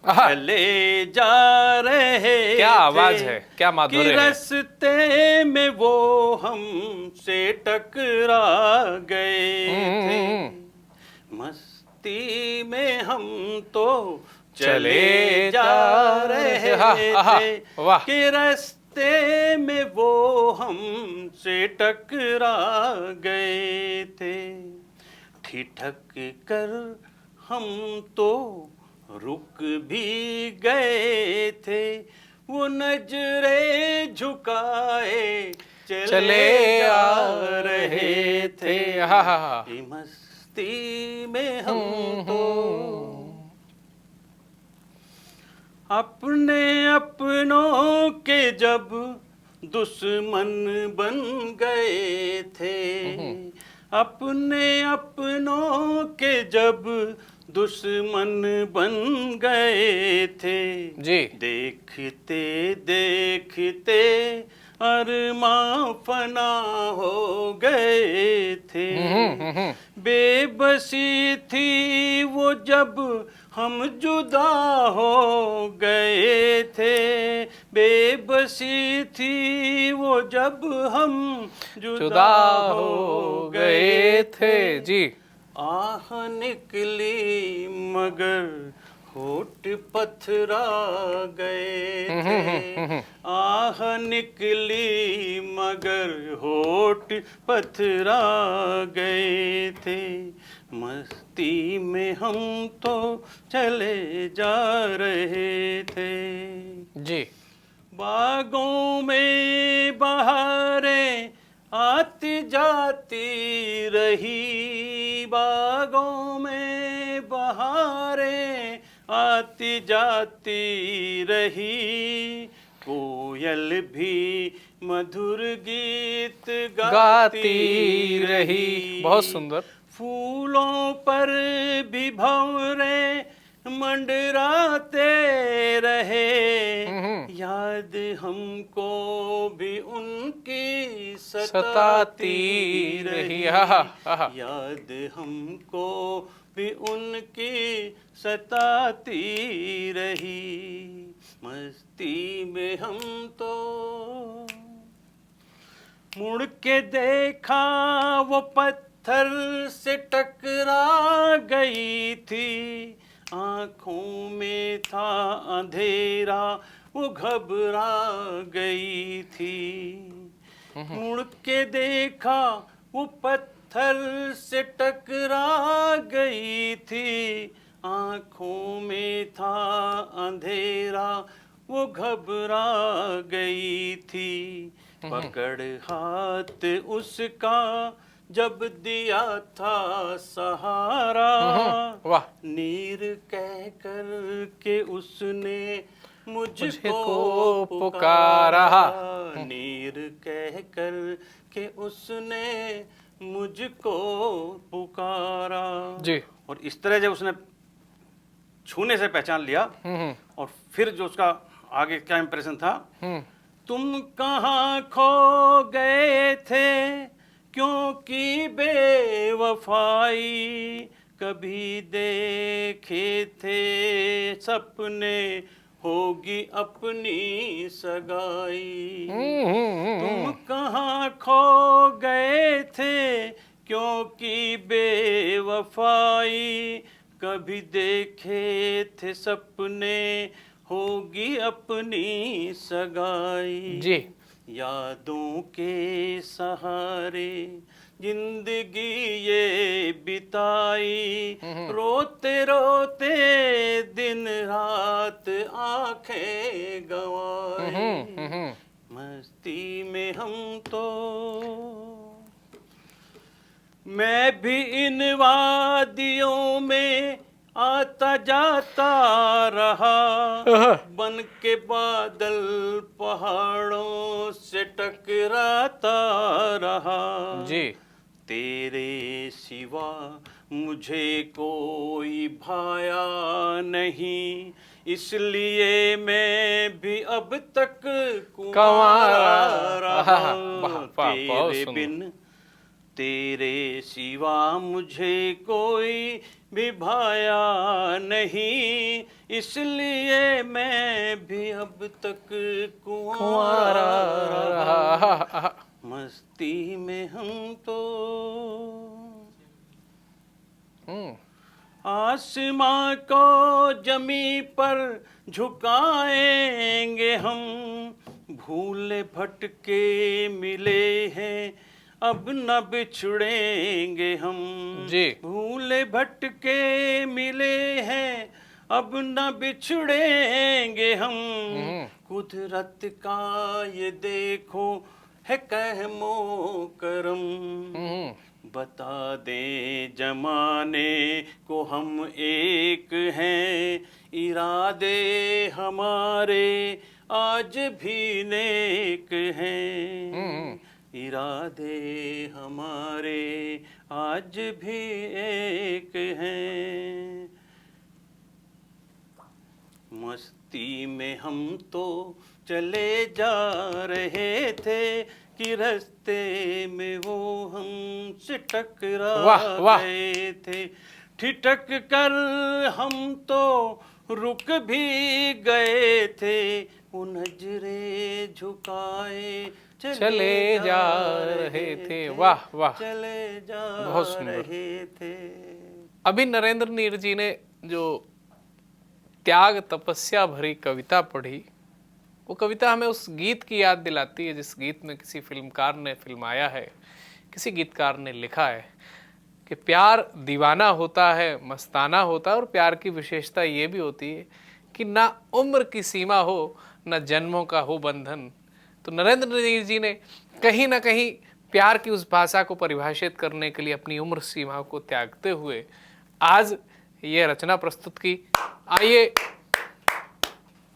चले जा रहे क्या आवाज थे है, क्या माधुर्य कि है। रास्ते में वो हमसे टकरा गए थे। मस्ती में हम तो चले जा रहे थे वाह। कि रास्ते में वो हमसे टकरा गए थे। ठिठक कर हम तो रुक भी गए थे, वो नजरे झुकाए चले जा रहे थे। कि मस्ती में हम तो अपने अपनों के जब दुश्मन बन गए थे, अपने अपनों के जब दुश्मन बन गए थे जी। देखते देखते अरमां फना हो गए थे। बेबसी थी वो जब हम जुदा हो गए थे, बेबसी थी वो जब हम जुदा हो गए थे। जी। आह निकली मगर होठ पथरा गए थे। आह निकली मगर होठ पथरा गए थे। मस्ती में हम तो चले जा रहे थे। जी। बागों में बहारें आती जाती रही, बागों में बहारें आती जाती रही। कोयल भी मधुर गीत गाती रही। बहुत सुंदर। फूलों पर भी भंवरे मंडराते रहे। याद हमको भी उनकी सताती रही। याद हमको भी उनकी सताती रही। मस्ती में हम तो मुड़ के देखा वो पत्थर से टकरा गई थी। आँखों में था अंधेरा वो घबरा गई थी। मुड़ के देखा वो पत्थर से टकरा गई थी। आँखों में था अंधेरा वो घबरा गई थी। पकड़ हाथ उसका जब दिया था सहारा, वाह। नीर कह कर के उसने मुझको पुकारा। नीर कह कर के उसने मुझको पुकारा। जी। और इस तरह जब उसने छूने से पहचान लिया और फिर जो उसका आगे क्या इंप्रेशन था, तुम कहाँ खो गए थे क्योंकि बेवफाई, कभी देखे थे सपने होगी अपनी सगाई। तुम कहाँ खो गए थे क्योंकि बेवफाई, कभी देखे थे सपने होगी अपनी सगाई। जी। यादों के सहारे जिंदगी ये बिताई, रोते रोते दिन रात आंखें गंवाई। मस्ती में हम तो मैं भी इन वादियों में आता जाता रहा, बन के बादल पहाड़ों से टकराता रहा। जी। तेरे सिवा मुझे कोई भाया नहीं, इसलिए मैं भी अब तक कुंवारा रहा। तेरे बिन तेरे सिवा मुझे कोई भी भाया नहीं, इसलिए मैं भी अब तक कुंवारा रहा। मस्ती में हम तो आसमां को जमी पर झुकाएंगे हम, भूले भटके मिले हैं अब न बिछड़ेंगे हम जी। भूले भटके मिले हैं अब न बिछड़ेंगे हम, कुदरत का ये देखो है कहमो करम, बता दे जमाने को हम एक हैं, इरादे हमारे आज भी नेक हैं, इरादे हमारे आज भी एक हैं। मस्ती में हम तो चले जा रहे थे कि रास्ते में वो हमसे टकरा गए थे, ठिठक कर हम तो रुक भी गए थे, वो नजरे झुकाए चले जा रहे थे। वाह वाह, चले जा बहुत सुंदर। रहे थे। अभी नरेंद्र नीर जी ने जो त्याग तपस्या भरी कविता पढ़ी, वो कविता हमें उस गीत की याद दिलाती है जिस गीत में किसी फिल्मकार ने फिल्माया है, किसी गीतकार ने लिखा है कि प्यार दीवाना होता है, मस्ताना होता है, और प्यार की विशेषता ये भी होती है कि ना उम्र की सीमा हो, ना जन्मों का हो बंधन। तो नरेंद्र नीर जी ने कहीं ना कहीं प्यार की उस भाषा को परिभाषित करने के लिए अपनी उम्र सीमा को त्यागते हुए आज ये रचना प्रस्तुत की। आइए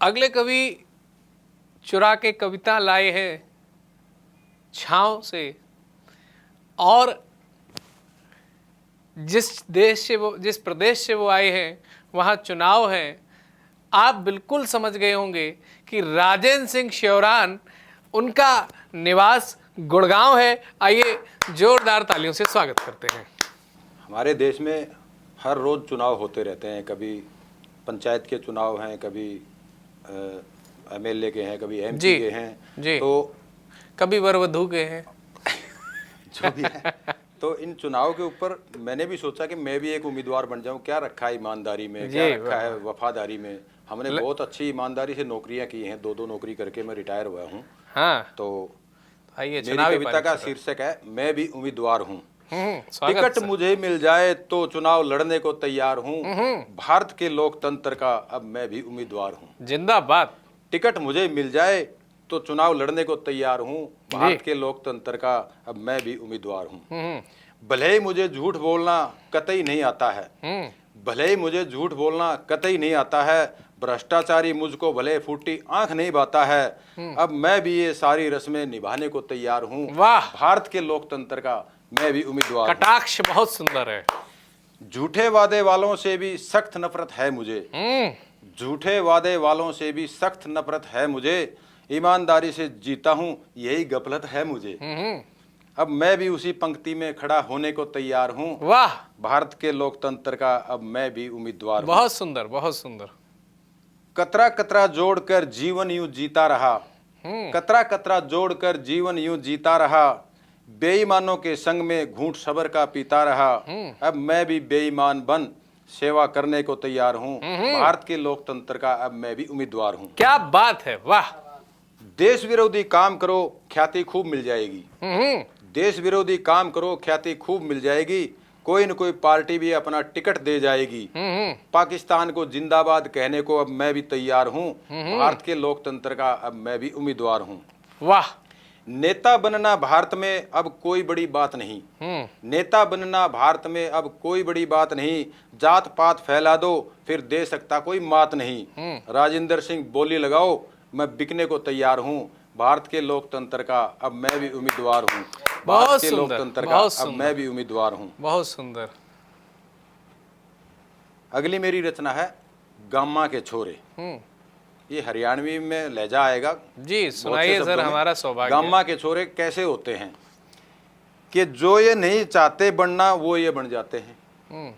अगले कवि चुरा के कविता लाए हैं छाँव से, और जिस प्रदेश से वो आए हैं वहाँ चुनाव है। आप बिल्कुल समझ गए होंगे कि राजेंद्र सिंह श्योरान उनका निवास गुड़गांव है। आइए जोरदार तालियों से स्वागत करते हैं। हमारे देश में हर रोज़ चुनाव होते रहते हैं, कभी पंचायत के चुनाव हैं, कभी एमएलए के हैं, कभी एमपी के हैं जी, तो कभी वरवधू के हैं जो भी है। तो इन चुनाव के ऊपर मैंने भी सोचा कि मैं भी एक उम्मीदवार बन जाऊं। क्या रखा है ईमानदारी में, क्या रखा है वफादारी में। हमने बहुत अच्छी ईमानदारी से नौकरियां की हैं, 2-2 नौकरी करके मैं रिटायर हुआ हूं। हाँ, तो आइए मेरी कविता का शीर्षक है मैं भी उम्मीदवार हूं। Ticket sir. मुझे मिल जाए तो चुनाव लड़ने को तैयार हूं, भारत के लोकतंत्र का अब मैं भी उम्मीदवार हूं। जिंदाबाद। टिकट मुझे मिल जाए तो चुनाव लड़ने को तैयार हूं, भारत के लोकतंत्र का अब मैं भी उम्मीदवार हूं। भले ही मुझे झूठ बोलना कतई नहीं आता है, भले ही मुझे झूठ बोलना कतई नहीं आता है, भ्रष्टाचारी मुझको भले फूटी आंख नहीं बाता है, अब मैं भी ये सारी रस्में निभाने को तैयार हूँ। वाह, भारत के लोकतंत्र का मैं भी उम्मीदवार। कटाक्ष बहुत सुंदर है। झूठे वादे वालों से भी सख्त नफरत है मुझे, झूठे वादे वालों से भी सख्त नफरत है मुझे, ईमानदारी से जीता हूँ यही गफलत है मुझे, अब मैं भी उसी पंक्ति में खड़ा होने को तैयार हूँ। वाह, भारत के लोकतंत्र का अब मैं भी उम्मीदवार हूँ। बहुत सुंदर, बहुत सुंदर। कतरा कतरा जोड़कर जीवन यूं जीता रहा, कतरा कतरा जोड़कर जीवन यूं जीता रहा, बेईमानों के संग में घूंट सबर का पीता रहा, अब मैं भी बेईमान बन सेवा करने को तैयार हूँ, भारत के लोकतंत्र का अब मैं भी उम्मीदवार हूँ। क्या बात है, वाह। देश विरोधी काम करो ख्याति खूब मिल जाएगी, देश विरोधी काम करो ख्याति खूब मिल जाएगी, कोई न कोई पार्टी भी अपना टिकट दे जाएगी, पाकिस्तान को जिंदाबाद कहने को अब मैं भी तैयार हूँ, भारत के लोकतंत्र का अब मैं भी उम्मीदवार हूँ। वाह। नेता बनना भारत में अब कोई बड़ी बात नहीं, नेता बनना भारत में अब कोई बड़ी बात नहीं, जात पात फैला दो फिर दे सकता कोई मात नहीं, राजेंद्र सिंह बोली लगाओ मैं बिकने को तैयार हूँ, भारत के लोकतंत्र का अब मैं भी उम्मीदवार हूँ, भारत के लोकतंत्र का अब मैं भी उम्मीदवार हूँ। बहुत सुंदर। अगली मेरी रचना है गामा के छोरे। ये हरियाणवी में लहजा आएगा जी, सुनाइए सर, हमारा सौभाग्य। गामा के छोरे कैसे होते हैं। कि जो ये नहीं चाहते बनना वो ये बन जाते हैं,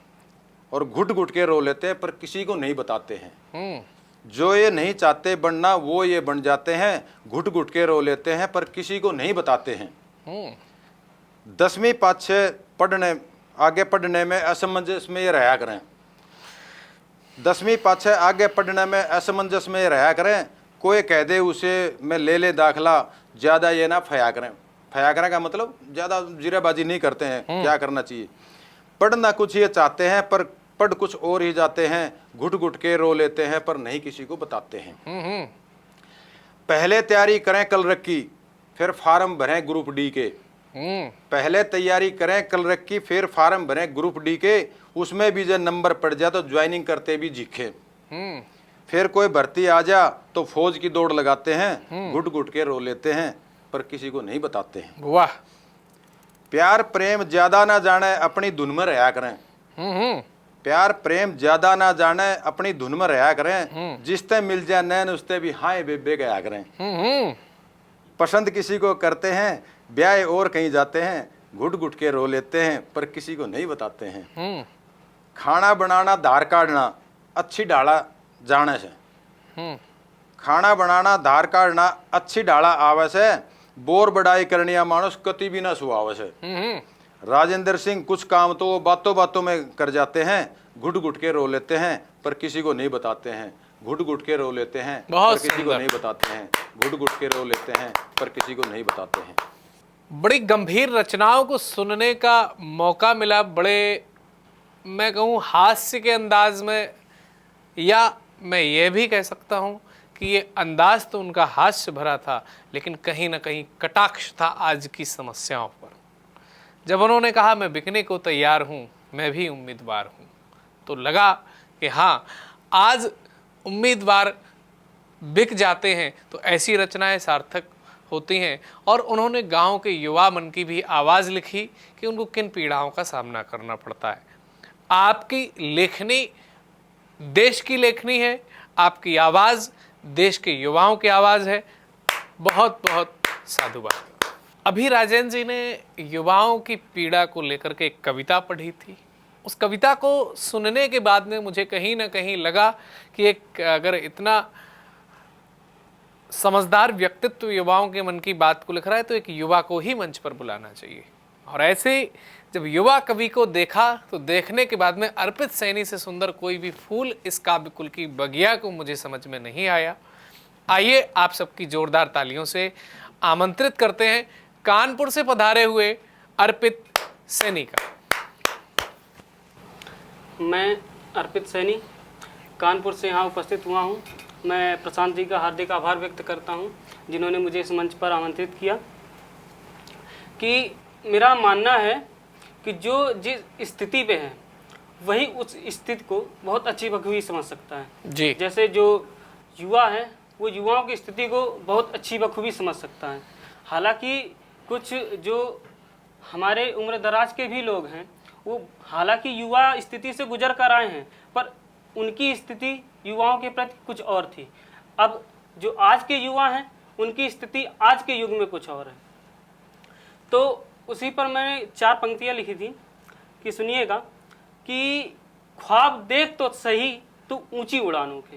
और घुट घुट के रो लेते हैं पर किसी को नहीं बताते हैं। जो ये नहीं चाहते बनना वो ये बन जाते हैं, घुट घुट के रो लेते हैं पर किसी को नहीं बताते हैं। 10वीं पाछे पढ़ने आगे पढ़ने में असमंजस में ये रहा करें, 10वीं पाछे आगे पढ़ने में असमंजस में रहा करें। कोई कह दे उसे मैं ले दाखला, ज़्यादा ये ना फया करें। फया करें का मतलब ज़्यादा जीराबाजी नहीं करते हैं। क्या करना चाहिए? पढ़ना कुछ ये चाहते हैं पर पढ़ कुछ और ही जाते हैं, घुट घुट के रो लेते हैं पर नहीं किसी को बताते हैं। पहले तैयारी करें कल रखी, फिर फार्म भरें ग्रुप डी के। पहले तैयारी करें कल रखी, फिर फार्म भरें ग्रुप डी के। उसमें भी जब नंबर पड़ जाए तो ज्वाइनिंग करते भी जीखे। फिर कोई भर्ती आ जा तो फौज की दौड़ लगाते हैं, घुट घुट के रो लेते हैं पर किसी को नहीं बताते हैं। वाह। प्यार प्रेम ज्यादा ना जाने, अपनी धुन में रहा करें। प्यार प्रेम ज्यादा ना जाने, अपनी धुन में रहा करें। जिसते मिल जाए नैन उसते भी हाय बेबे गया करें। पसंद किसी को करते हैं, ब्याह और कहीं जाते हैं, घुट घुट के रो लेते हैं पर किसी को नहीं बताते हैं। खाना बनाना धार काटना अच्छी डाला जाने से, खाना बनाना धार काटना अच्छी डाला आवे से, बोर बड़ाई करनिया मानुष कति भी ना सुहावे से। राजेंद्र सिंह कुछ काम तो वो बातों बातों में कर जाते हैं, घुट घुट के रो लेते हैं पर किसी को नहीं बताते हैं। घुट घुट के रो लेते हैं पर किसी को नहीं बताते हैं। घुट घुट के रो लेते हैं पर किसी को नहीं बताते हैं। बड़ी गंभीर रचनाओं को सुनने का मौका मिला, बड़े मैं कहूँ हास्य के अंदाज में, या मैं ये भी कह सकता हूँ कि ये अंदाज तो उनका हास्य भरा था लेकिन कहीं ना कहीं कटाक्ष था आज की समस्याओं पर। जब उन्होंने कहा मैं बिकने को तैयार हूँ, मैं भी उम्मीदवार हूँ, तो लगा कि हाँ, आज उम्मीदवार बिक जाते हैं तो ऐसी रचनाएं सार्थक होती हैं। और उन्होंने गांव के युवा मन की भी आवाज़ लिखी कि उनको किन पीड़ाओं का सामना करना पड़ता है। आपकी लेखनी देश की लेखनी है, आपकी आवाज़ देश के युवाओं की आवाज़ है। बहुत बहुत साधुवाद। अभी राजेंद्र जी ने युवाओं की पीड़ा को लेकर के एक कविता पढ़ी थी। उस कविता को सुनने के बाद में मुझे कहीं ना कहीं लगा कि एक अगर इतना समझदार व्यक्तित्व युवाओं के मन की बात को लिख रहा है तो एक युवा को ही मंच पर बुलाना चाहिए। और ऐसे जब युवा कवि को देखा तो देखने के बाद में अर्पित सैनी से सुंदर कोई भी फूल इस काव्य कुल की बगिया को मुझे समझ में नहीं आया। आइए आप सबकी जोरदार तालियों से आमंत्रित करते हैं कानपुर से पधारे हुए अर्पित सैनी का। मैं अर्पित सैनी कानपुर से यहाँ उपस्थित हुआ हूँ। मैं प्रशांत जी का हार्दिक आभार व्यक्त करता हूँ जिन्होंने मुझे इस मंच पर आमंत्रित किया। कि मेरा मानना है कि जो जिस स्थिति पे है वही उस स्थिति को बहुत अच्छी बखूबी समझ सकता है जी। जैसे जो युवा है वो युवाओं की स्थिति को बहुत अच्छी बखूबी समझ सकता है। हालांकि कुछ जो हमारे उम्र दराज के भी लोग हैं वो हालांकि युवा स्थिति से गुजर कर आए हैं पर उनकी स्थिति युवाओं के प्रति कुछ और थी। अब जो आज के युवा हैं उनकी स्थिति आज के युग में कुछ और है। तो उसी पर मैंने 4 पंक्तियां लिखी थी कि सुनिएगा कि ख्वाब देख तो सही तू ऊंची उड़ानों के,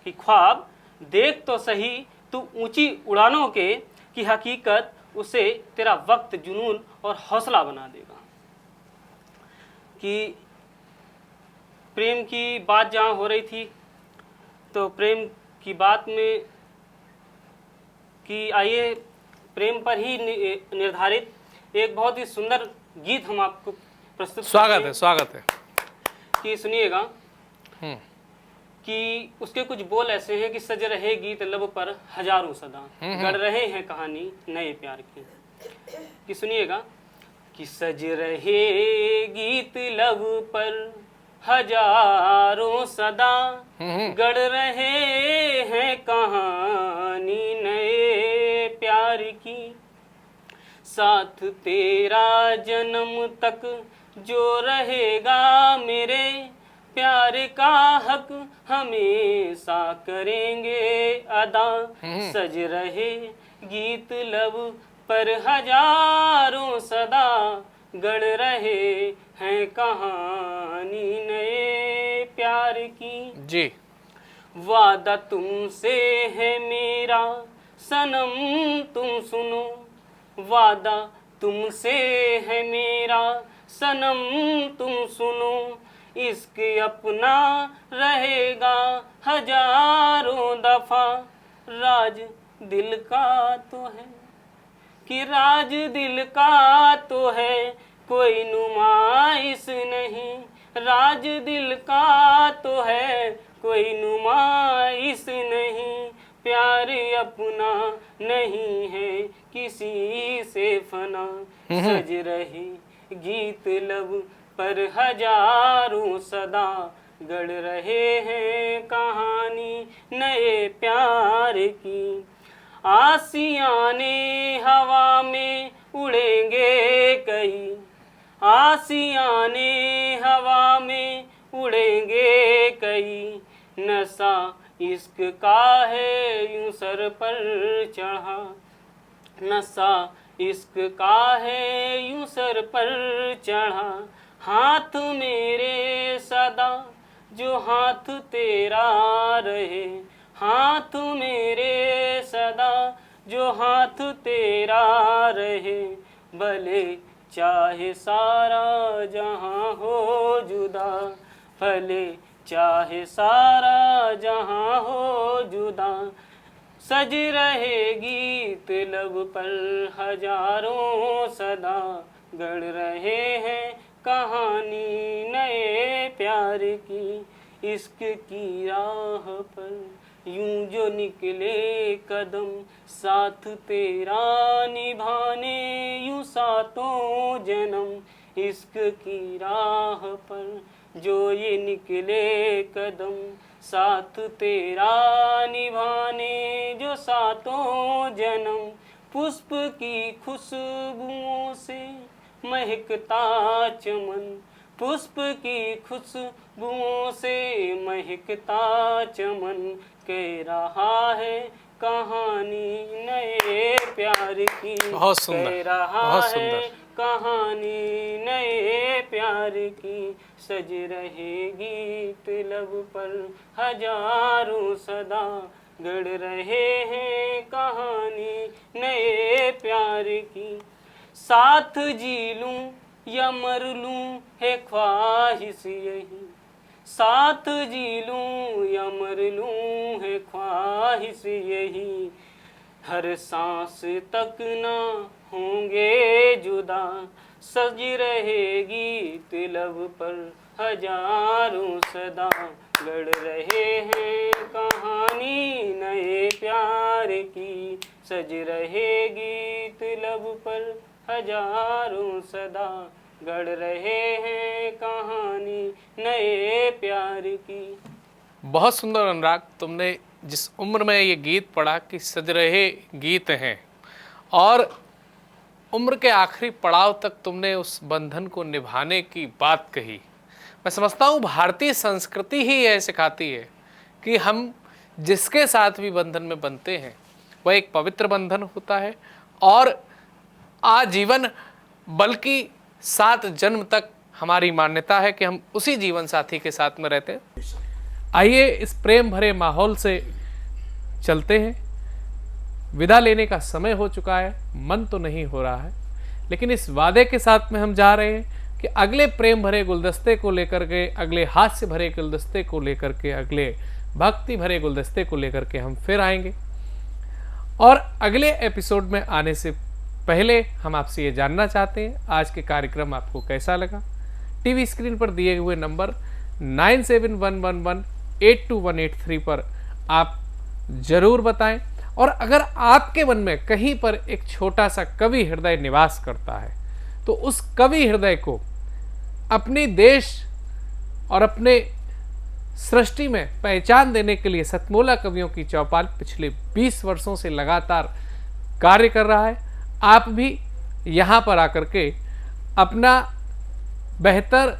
कि ख्वाब देख तो सही तू ऊंची उड़ानों के, कि हकीकत उसे तेरा वक्त जुनून और हौसला बना देगा। कि प्रेम की बात जहाँ हो रही थी तो प्रेम की बात में कि आइए प्रेम पर ही निर्धारित एक बहुत ही सुंदर गीत हम आपको प्रस्तुत स्वागत है कि सुनिएगा कि उसके कुछ बोल ऐसे हैं कि सज रहे गीत लब पर हजारों सदा, गढ़ रहे हैं कहानी नए प्यार की। कि सुनिएगा कि सज रहे गीत लब पर हजारों सदा, गढ़ रहे हैं कहानी नए प्यार की। साथ तेरा जन्म तक जो रहेगा मेरे प्यार का हक हमेशा करेंगे अदा। सज रहे गीत लब पर हजारों सदा गढ़ रहे हैं कहानी नए प्यार की। जी। वादा तुमसे है मेरा सनम तुम सुनो, वादा तुमसे है मेरा सनम तुम सुनो, इश्क अपना रहेगा हजारों दफा। राज दिल का तो है कि राज दिल का तो है, कोई नुमाइश नहीं। राज दिल का तो है, कोई नुमाइश नहीं। प्यार अपना नहीं है किसी से फना, सज रहे गीत लब पर हजारों सदा गढ़ रहे हैं कहानी नए प्यार की। आसियाने हवा में उड़ेंगे कई, आसियाने हवा में उड़ेंगे कई। नशा इश्क का है यूं सर पर चढ़ा, नशा इश्क का है यूं सर पर चढ़ा। हाथ मेरे सदा जो हाथ तेरा रहे, हाथ मेरे सदा जो हाथ तेरा रहे। भले चाहे सारा जहां हो जुदा, भले चाहे सारा जहां हो जुदा। सज रहेगी तिलब पर हजारों सदा, गढ़ रहे हैं कहानी नए प्यार की। इश्क की राह पर यूं जो निकले कदम, साथ तेरा निभाने यूं सातों जन्म। इश्क की राह पर जो ये निकले कदम, साथ तेरा निभाने जो सातों जन्म। पुष्प की खुशबुओं से महकता चमन, पुष्प की खुशबुओं से महकता चमन। कह रहा है कहानी नए प्यार की, बहुत सुंदर, कह रहा बहुत है सुंदर। कहानी नए प्यार की। सज रहेगी तिलब पर हजारों सदा, गढ़ रहे हैं कहानी नए प्यार की। साथ जी लूं या मर लूं है ख्वाहिश यही, साथ जी लूं या मर लूं है ख्वाहिश यही। हर सांस तक ना होंगे जुदा, सज रहेगी तिलब पर हजारों सदा। गढ़ रहे हैं कहानी नए प्यार की, सज रहेगी तिलब पर हजारों सदा। गढ़ रहे हैं कहानी नए प्यार की। बहुत सुंदर अनुराग, तुमने जिस उम्र में ये गीत पढ़ा कि सज रहे गीत हैं, और उम्र के आखिरी पड़ाव तक तुमने उस बंधन को निभाने की बात कही। मैं समझता हूँ भारतीय संस्कृति ही यह सिखाती है कि हम जिसके साथ भी बंधन में बनते हैं वह एक पवित्र बंधन होता है, और आजीवन बल्कि 7 जन्म तक हमारी मान्यता है कि हम उसी जीवन साथी के साथ में रहते हैं। आइए इस प्रेम भरे माहौल से चलते हैं। विदा लेने का समय हो चुका है, मन तो नहीं हो रहा है, लेकिन इस वादे के साथ में हम जा रहे हैं कि अगले प्रेम भरे गुलदस्ते को लेकर के, अगले हास्य भरे गुलदस्ते को लेकर के, अगले भक्ति भरे गुलदस्ते को लेकर के हम फिर आएंगे। और अगले एपिसोड में आने से पहले हम आपसे ये जानना चाहते हैं आज के कार्यक्रम आपको कैसा लगा। टीवी स्क्रीन पर दिए हुए नंबर 9711182183 पर आप जरूर बताएं। और अगर आपके मन में कहीं पर एक छोटा सा कवि हृदय निवास करता है तो उस कवि हृदय को अपने देश और अपने सृष्टि में पहचान देने के लिए सतमोला कवियों की चौपाल पिछले 20 वर्षों से लगातार कार्य कर रहा है। आप भी यहाँ पर आकर के अपना बेहतर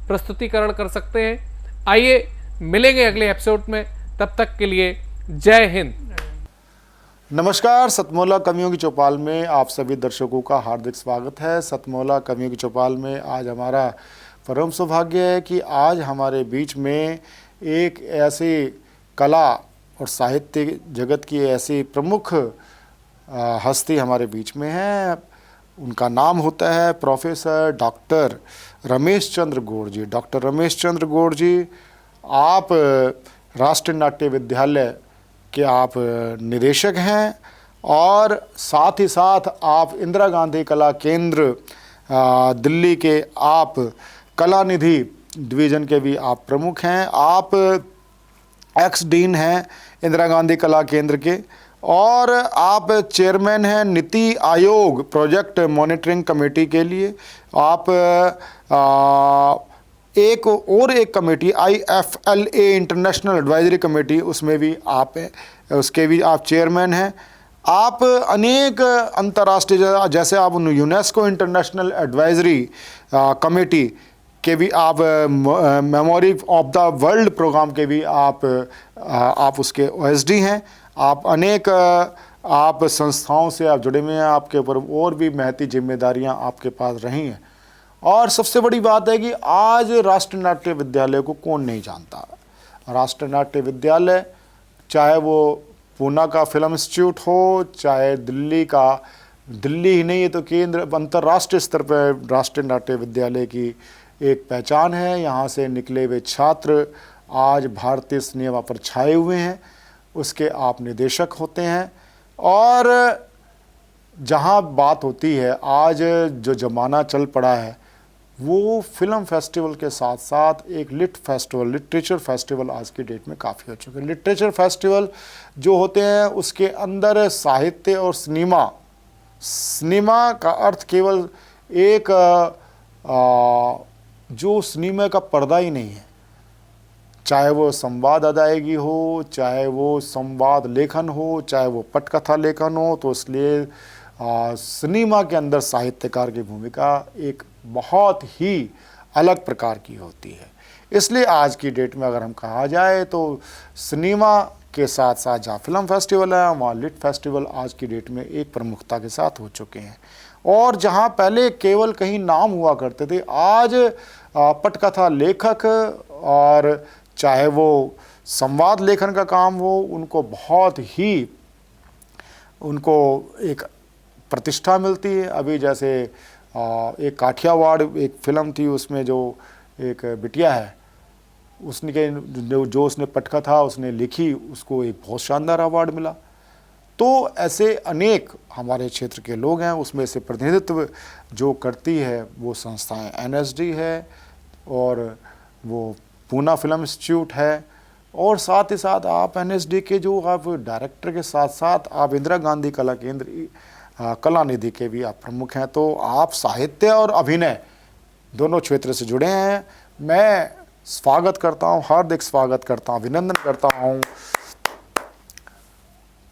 प्रस्तुतिकरण कर सकते हैं। आइए मिलेंगे अगले एपिसोड में, तब तक के लिए जय हिंद। नमस्कार, सतमौला कवियों की चौपाल में आप सभी दर्शकों का हार्दिक स्वागत है। सतमौला कवियों की चौपाल में आज हमारा परम सौभाग्य है कि आज हमारे बीच में एक ऐसी कला और साहित्य जगत की ऐसी प्रमुख हस्ती हमारे बीच में है। उनका नाम होता है प्रोफेसर डॉक्टर रमेश चंद्र गौड़ जी। डॉक्टर रमेश चंद्र गौड़ जी, आप राष्ट्रीय नाट्य विद्यालय के आप निदेशक हैं और साथ ही साथ आप इंदिरा गांधी कला केंद्र दिल्ली के आप कला निधि डिवीज़न के भी आप प्रमुख हैं। आप एक्स डीन हैं इंदिरा गांधी कला केंद्र के और आप चेयरमैन हैं NITI Aayog project monitoring committee के लिए। आप एक committee IFLA international advisory committee, उसमें भी आप हैं, उसके भी आप चेयरमैन हैं। आप अनेक अंतर्राष्ट्रीय, जैसे आप यूनेस्को इंटरनेशनल एडवाइजरी कमेटी के भी आप memory of the world program के भी आप उसके OSD हैं। आप अनेक आप संस्थाओं से आप जुड़े हुए हैं, आपके ऊपर और भी महती जिम्मेदारियां आपके पास रही हैं। और सबसे बड़ी बात है कि आज राष्ट्रीय नाट्य विद्यालय को कौन नहीं जानता। राष्ट्रीय नाट्य विद्यालय, चाहे वो पूना का फिल्म इंस्टीट्यूट हो, चाहे दिल्ली ही नहीं है तो केंद्र अंतर्राष्ट्रीय स्तर पर राष्ट्रीय नाट्य विद्यालय की एक पहचान है। यहाँ से निकले हुए छात्र आज भारतीय सिनेमा पर छाए हुए हैं, उसके आप निदेशक होते हैं। और जहाँ बात होती है, आज जो ज़माना चल पड़ा है वो फिल्म फेस्टिवल के साथ साथ एक लिटरेचर फेस्टिवल आज की डेट में काफ़ी हो चुके हैं। लिटरेचर फेस्टिवल जो होते हैं उसके अंदर साहित्य और सिनेमा का अर्थ केवल एक जो सिनेमा का पर्दा ही नहीं है, चाहे वो संवाद अदायगी हो, चाहे वो संवाद लेखन हो, चाहे वो पटकथा लेखन हो, तो इसलिए सिनेमा के अंदर साहित्यकार की भूमिका एक बहुत ही अलग प्रकार की होती है। इसलिए आज की डेट में अगर हम कहा जाए तो सिनेमा के साथ साथ जहाँ फिल्म फेस्टिवल है वहाँ लिट फेस्टिवल आज की डेट में एक प्रमुखता के साथ हो चुके हैं। और जहाँ पहले केवल कहीं नाम हुआ करते थे, आज पटकथा लेखक और चाहे वो संवाद लेखन का काम हो, उनको बहुत ही एक प्रतिष्ठा मिलती है। अभी जैसे एक काठियावाड़ एक फिल्म थी, उसमें जो एक बिटिया है उसने जो उसने पटकथा उसने लिखी, उसको एक बहुत शानदार अवार्ड मिला। तो ऐसे अनेक हमारे क्षेत्र के लोग हैं, उसमें से प्रतिनिधित्व जो करती है वो संस्थाएं NSD है और वो पूना फिल्म इंस्टीट्यूट है, और साथ ही साथ आप NSD के जो आप डायरेक्टर के साथ साथ आप इंदिरा गांधी कला केंद्र कला निधि के भी आप प्रमुख हैं। तो आप साहित्य और अभिनय दोनों क्षेत्र से जुड़े हैं। मैं स्वागत करता हूं, हार्दिक स्वागत करता हूं, अभिनंदन करता हूं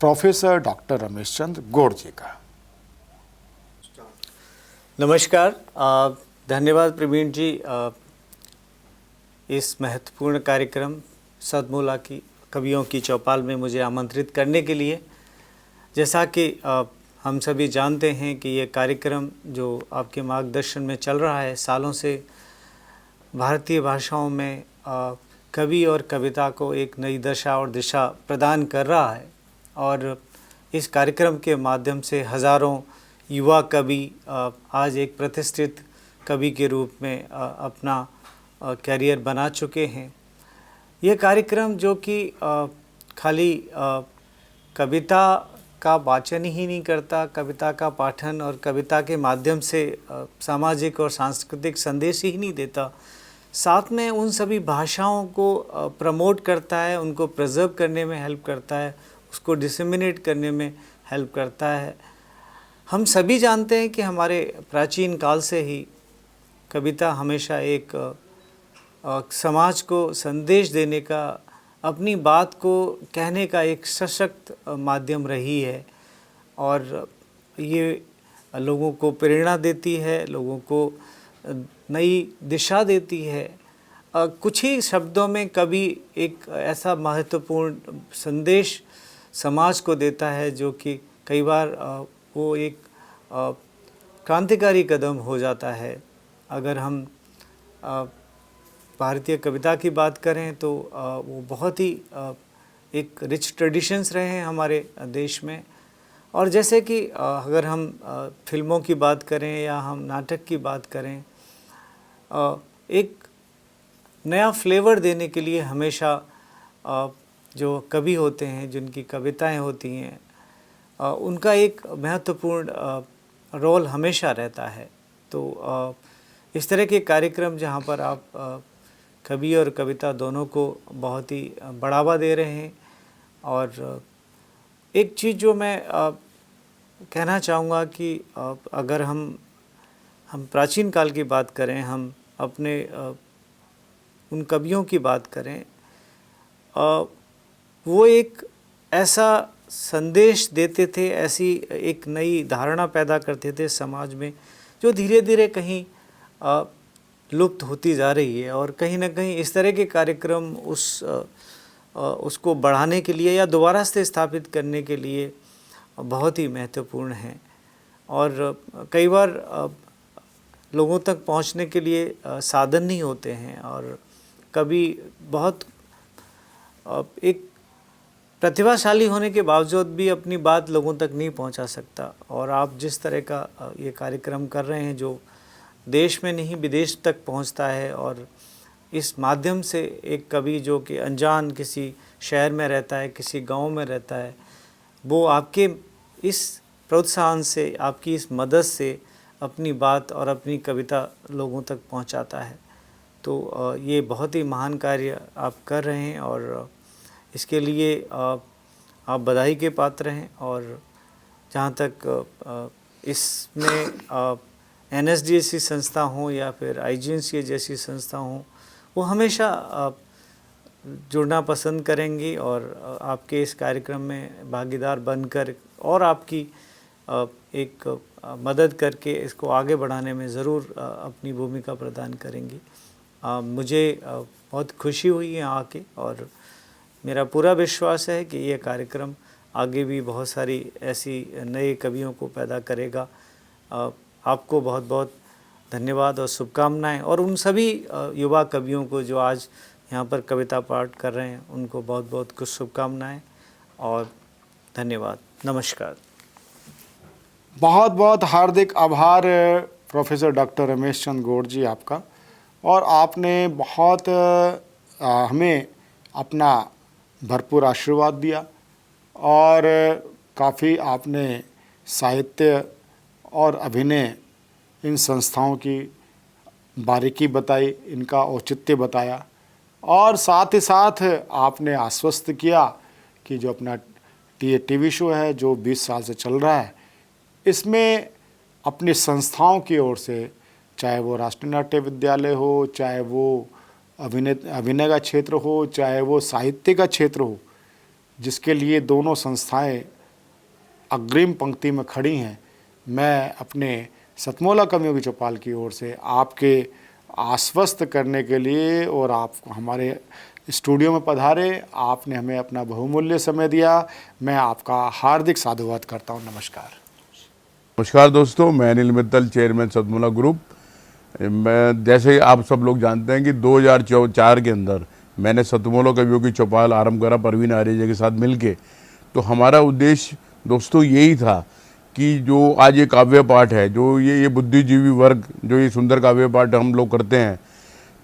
प्रोफेसर डॉक्टर रमेश चंद्र गौड़ जी का। नमस्कार, धन्यवाद प्रवीण जी इस महत्वपूर्ण कार्यक्रम सतमौला की कवियों की चौपाल में मुझे आमंत्रित करने के लिए। जैसा कि हम सभी जानते हैं कि ये कार्यक्रम जो आपके मार्गदर्शन में चल रहा है, सालों से भारतीय भाषाओं में कवि और कविता को एक नई दशा और दिशा प्रदान कर रहा है। और इस कार्यक्रम के माध्यम से हज़ारों युवा कवि आज एक प्रतिष्ठित कवि के रूप में अपना कैरियर बना चुके हैं। ये कार्यक्रम जो कि खाली कविता का वाचन ही नहीं करता, कविता का पाठन और कविता के माध्यम से सामाजिक और सांस्कृतिक संदेश ही नहीं देता, साथ में उन सभी भाषाओं को प्रमोट करता है, उनको प्रिजर्व करने में हेल्प करता है, उसको डिसेमिनेट करने में हेल्प करता है। हम सभी जानते हैं कि हमारे प्राचीन काल से ही कविता हमेशा एक समाज को संदेश देने का, अपनी बात को कहने का एक सशक्त माध्यम रही है। और ये लोगों को प्रेरणा देती है, लोगों को नई दिशा देती है। कुछ ही शब्दों में कवि एक ऐसा महत्वपूर्ण संदेश समाज को देता है, जो कि कई बार वो एक क्रांतिकारी कदम हो जाता है। अगर हम भारतीय कविता की बात करें तो वो बहुत ही एक रिच ट्रेडिशंस रहे हैं हमारे देश में। और जैसे कि अगर हम फिल्मों की बात करें या हम नाटक की बात करें, एक नया फ्लेवर देने के लिए हमेशा जो कवि होते हैं, जिनकी कविताएं होती हैं, उनका एक महत्वपूर्ण रोल हमेशा रहता है। तो इस तरह के कार्यक्रम जहाँ पर आप कवि और कविता दोनों को बहुत ही बढ़ावा दे रहे हैं। और एक चीज़ जो मैं कहना चाहूँगा कि अगर हम प्राचीन काल की बात करें, हम अपने उन कवियों की बात करें, वो एक ऐसा संदेश देते थे, ऐसी एक नई धारणा पैदा करते थे समाज में, जो धीरे धीरे कहीं लुप्त होती जा रही है। और कहीं ना कहीं इस तरह के कार्यक्रम उसको बढ़ाने के लिए या दोबारा से स्थापित करने के लिए बहुत ही महत्वपूर्ण हैं। और कई बार लोगों तक पहुंचने के लिए साधन नहीं होते हैं, और कभी बहुत एक प्रतिभाशाली होने के बावजूद भी अपनी बात लोगों तक नहीं पहुंचा सकता। और आप जिस तरह का ये कार्यक्रम कर रहे हैं, जो देश में नहीं विदेश तक पहुंचता है, और इस माध्यम से एक कवि जो कि अनजान किसी शहर में रहता है, किसी गांव में रहता है, वो आपके इस प्रोत्साहन से, आपकी इस मदद से अपनी बात और अपनी कविता लोगों तक पहुंचाता है। तो ये बहुत ही महान कार्य आप कर रहे हैं, और इसके लिए आप बधाई के पात्र हैं। और जहाँ तक इसमें NSDSC संस्था हो या फिर IGNCA जैसी संस्था हो, वो हमेशा जुड़ना पसंद करेंगी और आपके इस कार्यक्रम में भागीदार बनकर और आपकी एक मदद करके इसको आगे बढ़ाने में ज़रूर अपनी भूमिका प्रदान करेंगी। मुझे बहुत खुशी हुई है आके, और मेरा पूरा विश्वास है कि ये कार्यक्रम आगे भी बहुत सारी ऐसी नए कवियों को पैदा करेगा। आपको बहुत बहुत धन्यवाद और शुभकामनाएं, और उन सभी युवा कवियों को जो आज यहाँ पर कविता पाठ कर रहे हैं, उनको बहुत बहुत कुछ शुभकामनाएं और धन्यवाद। नमस्कार। बहुत बहुत हार्दिक आभार प्रोफेसर डॉक्टर रमेश चंद्र गौड़ जी आपका। और आपने बहुत हमें अपना भरपूर आशीर्वाद दिया, और काफ़ी आपने साहित्य और अभिनय इन संस्थाओं की बारीकी बताई, इनका औचित्य बताया, और साथ ही साथ आपने आश्वस्त किया कि जो अपना टीवी शो है जो 20 साल से चल रहा है, इसमें अपनी संस्थाओं की ओर से, चाहे वो राष्ट्रीय नाट्य विद्यालय हो, चाहे वो अभिनय का क्षेत्र हो, चाहे वो साहित्य का क्षेत्र हो, जिसके लिए दोनों संस्थाएं अग्रिम पंक्ति में खड़ी हैं, मैं अपने सतमोला कवियों की चौपाल की ओर से आपके आश्वस्त करने के लिए, और आप हमारे स्टूडियो में पधारे, आपने हमें अपना बहुमूल्य समय दिया, मैं आपका हार्दिक साधुवाद करता हूं। नमस्कार। नमस्कार दोस्तों, मैं अनिल मित्तल, चेयरमैन सतमोला ग्रुप। मैं जैसे आप सब लोग जानते हैं कि 2004 के अंदर मैंने सतमोला कवियों की चौपाल आरंभ करा परवीन आर्य के साथ मिलके। तो हमारा उद्देश्य दोस्तों यही था कि जो आज ये काव्य पाठ है, जो ये बुद्धिजीवी वर्ग जो ये सुंदर काव्य पाठ हम लोग करते हैं,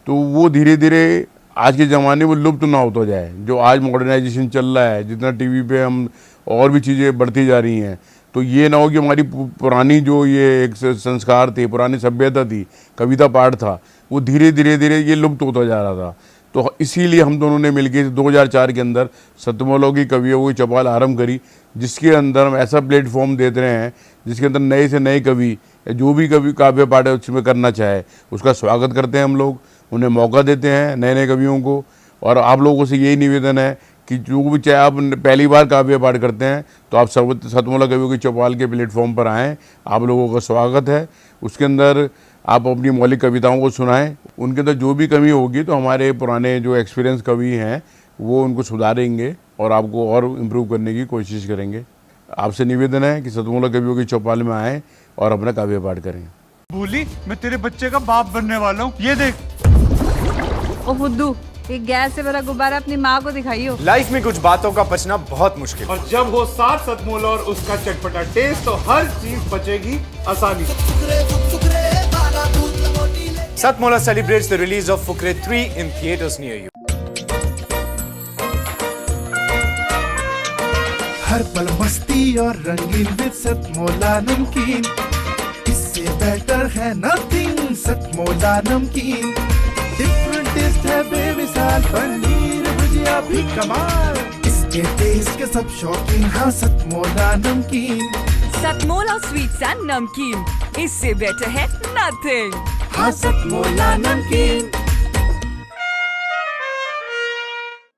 तो वो धीरे धीरे आज के ज़माने में लुप्त ना होता जाए। जो आज मॉडर्नाइजेशन चल रहा है, जितना टीवी पे हम और भी चीज़ें बढ़ती जा रही हैं, तो ये ना हो कि हमारी पुरानी जो ये एक संस्कार थे, पुरानी सभ्यता थी, कविता पाठ था, वो धीरे धीरे ये लुप्त होता जा रहा था। तो इसीलिए हम दोनों ने मिलकर 2004 के अंदर सतमोला की कवियों की चौपाल आरंभ करी, जिसके अंदर हम ऐसा प्लेटफॉर्म देते रहे हैं जिसके अंदर नए से नए कवि, जो भी कवि काव्य पाठ उसमें करना चाहे उसका स्वागत करते हैं हम लोग, उन्हें मौका देते हैं नए नए कवियों को। और आप लोगों से यही निवेदन है कि जो भी, चाहे आप पहली बार काव्य पाठ करते हैं तो आप सतमोला कवियों की चौपाल के प्लेटफॉर्म पर आएँ, आप लोगों का स्वागत है। उसके अंदर आप अपनी मौलिक कविताओं को सुनाएं, उनके अंदर जो भी कमी होगी तो हमारे पुराने जो एक्सपीरियंस कवि हैं वो उनको सुधारेंगे और आपको और इम्प्रूव करने की कोशिश करेंगे। आपसे निवेदन है कि सतमोला कवियों की चौपाल में आएँ और अपना काव्य पाठ करें। भूली, मैं तेरे बच्चे का बाप बनने वाला हूँ, ये देख। ओ फुद्दू, एक गैस से भरा गुब्बारा अपनी माँ को दिखाइयो। लाइफ में कुछ बातों का बचना बहुत मुश्किल, और जब हो साथ सतमोला और उसका चटपटा टेस्ट तो हर चीज बचेगी आसानी से। Satmola celebrates the release of Fukre 3 in theaters near you. हर पल मस्ती और रंगीन विद सतमोला नमकीन, इससे बेटर है नथिंग। सतमोला नमकीन डिफरेंट टेस्ट है बेमिसाल, पनीर भुजिया भी कमाल, इसके टेस्ट के सब शौकीन। हाँ सतमोला नमकीन, सतमोला स्वीट्स एंड नमकीन, इससे बेटर है नथिंग। हाँ सतमोला नमकीन।